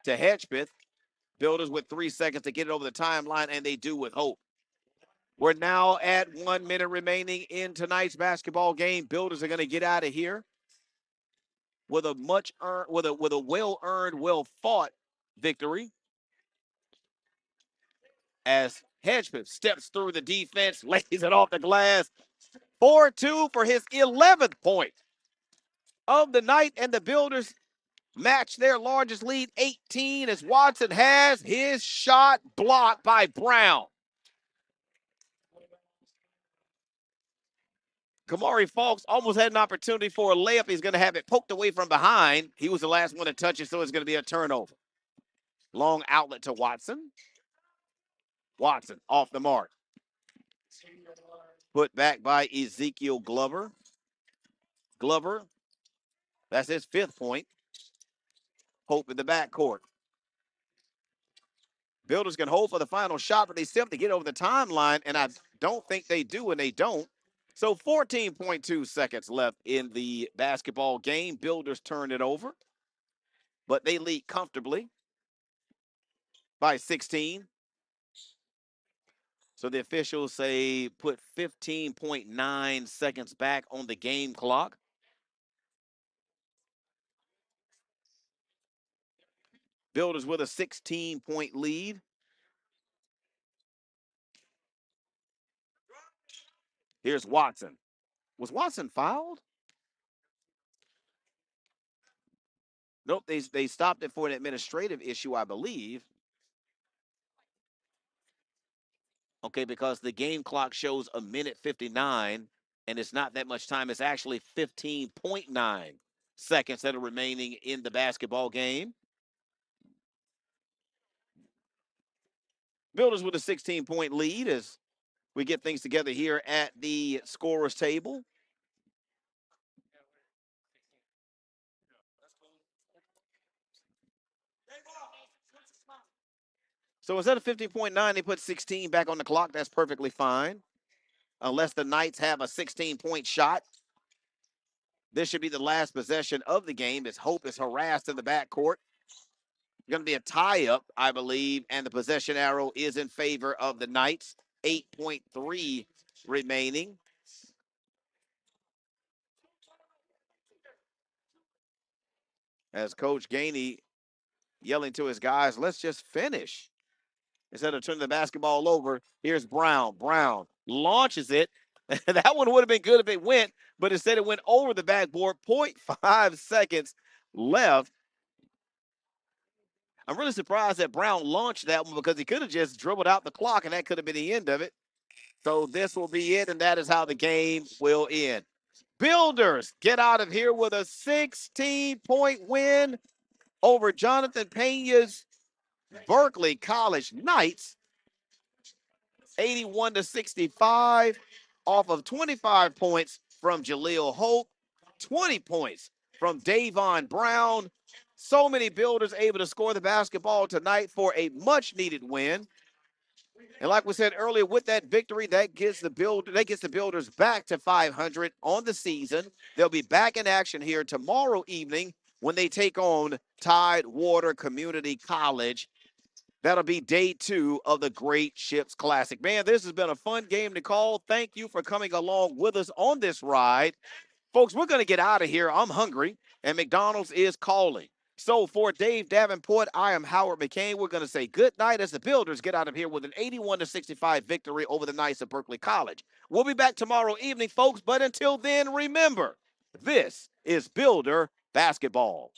to Hedgepeth. Builders with 3 seconds to get it over the timeline, and they do with Hope. We're now at 1 minute remaining in tonight's basketball game. Builders are going to get out of here with a well-earned, well-fought victory. As Hedgepeth steps through the defense, lays it off the glass. 4-2 for his 11th point of the night, and the Builders match their largest lead, 18, as Watson has his shot blocked by Brown. Kamari Falks almost had an opportunity for a layup. He's going to have it poked away from behind. He was the last one to touch it, so it's going to be a turnover. Long outlet to Watson. Watson off the mark. Put back by Ezekiel Glover. Glover, that's his 5th point. Hope in the backcourt. Builders can hold for the final shot, but they still have to get over the timeline, and I don't think they do, and they don't. So 14.2 seconds left in the basketball game. Builders turn it over, but they lead comfortably by 16. So the officials say put 15.9 seconds back on the game clock. Builders with a 16-point lead. Here's Watson. Was Watson fouled? Nope, they stopped it for an administrative issue, I believe. Okay, because the game clock shows a minute 59, and it's not that much time. It's actually 15.9 seconds that are remaining in the basketball game. Builders with a 16-point lead as we get things together here at the scorer's table. So instead of 15.9, they put 16 back on the clock. That's perfectly fine. Unless the Knights have a 16-point shot. This should be the last possession of the game as Hope is harassed in the backcourt. Going to be a tie-up, I believe, and the possession arrow is in favor of the Knights. 8.3 remaining. As Coach Gainey yelling to his guys, let's just finish. Instead of turning the basketball over, here's Brown. Brown launches it. That one would have been good if it went, but instead it went over the backboard. 0.5 seconds left. I'm really surprised that Brown launched that one because he could have just dribbled out the clock, and that could have been the end of it. So this will be it, and that is how the game will end. Builders get out of here with a 16-point win over Jonathan Pena's Berkeley College Knights. 81-65 off of 25 points from Jaleel Hope, 20 points from Davon Brown. So many Builders able to score the basketball tonight for a much-needed win. And like we said earlier, with that victory, that gets the Builders back to 500 on the season. They'll be back in action here tomorrow evening when they take on Tidewater Community College. That'll be day 2 of the Great Ships Classic. Man, this has been a fun game to call. Thank you for coming along with us on this ride. Folks, we're going to get out of here. I'm hungry, and McDonald's is calling. So for Dave Davenport, I am Howard McCain. We're going to say good night as the Builders get out of here with an 81-65 victory over the Knights of Berkeley College. We'll be back tomorrow evening, folks, but until then, remember, this is Builder Basketball.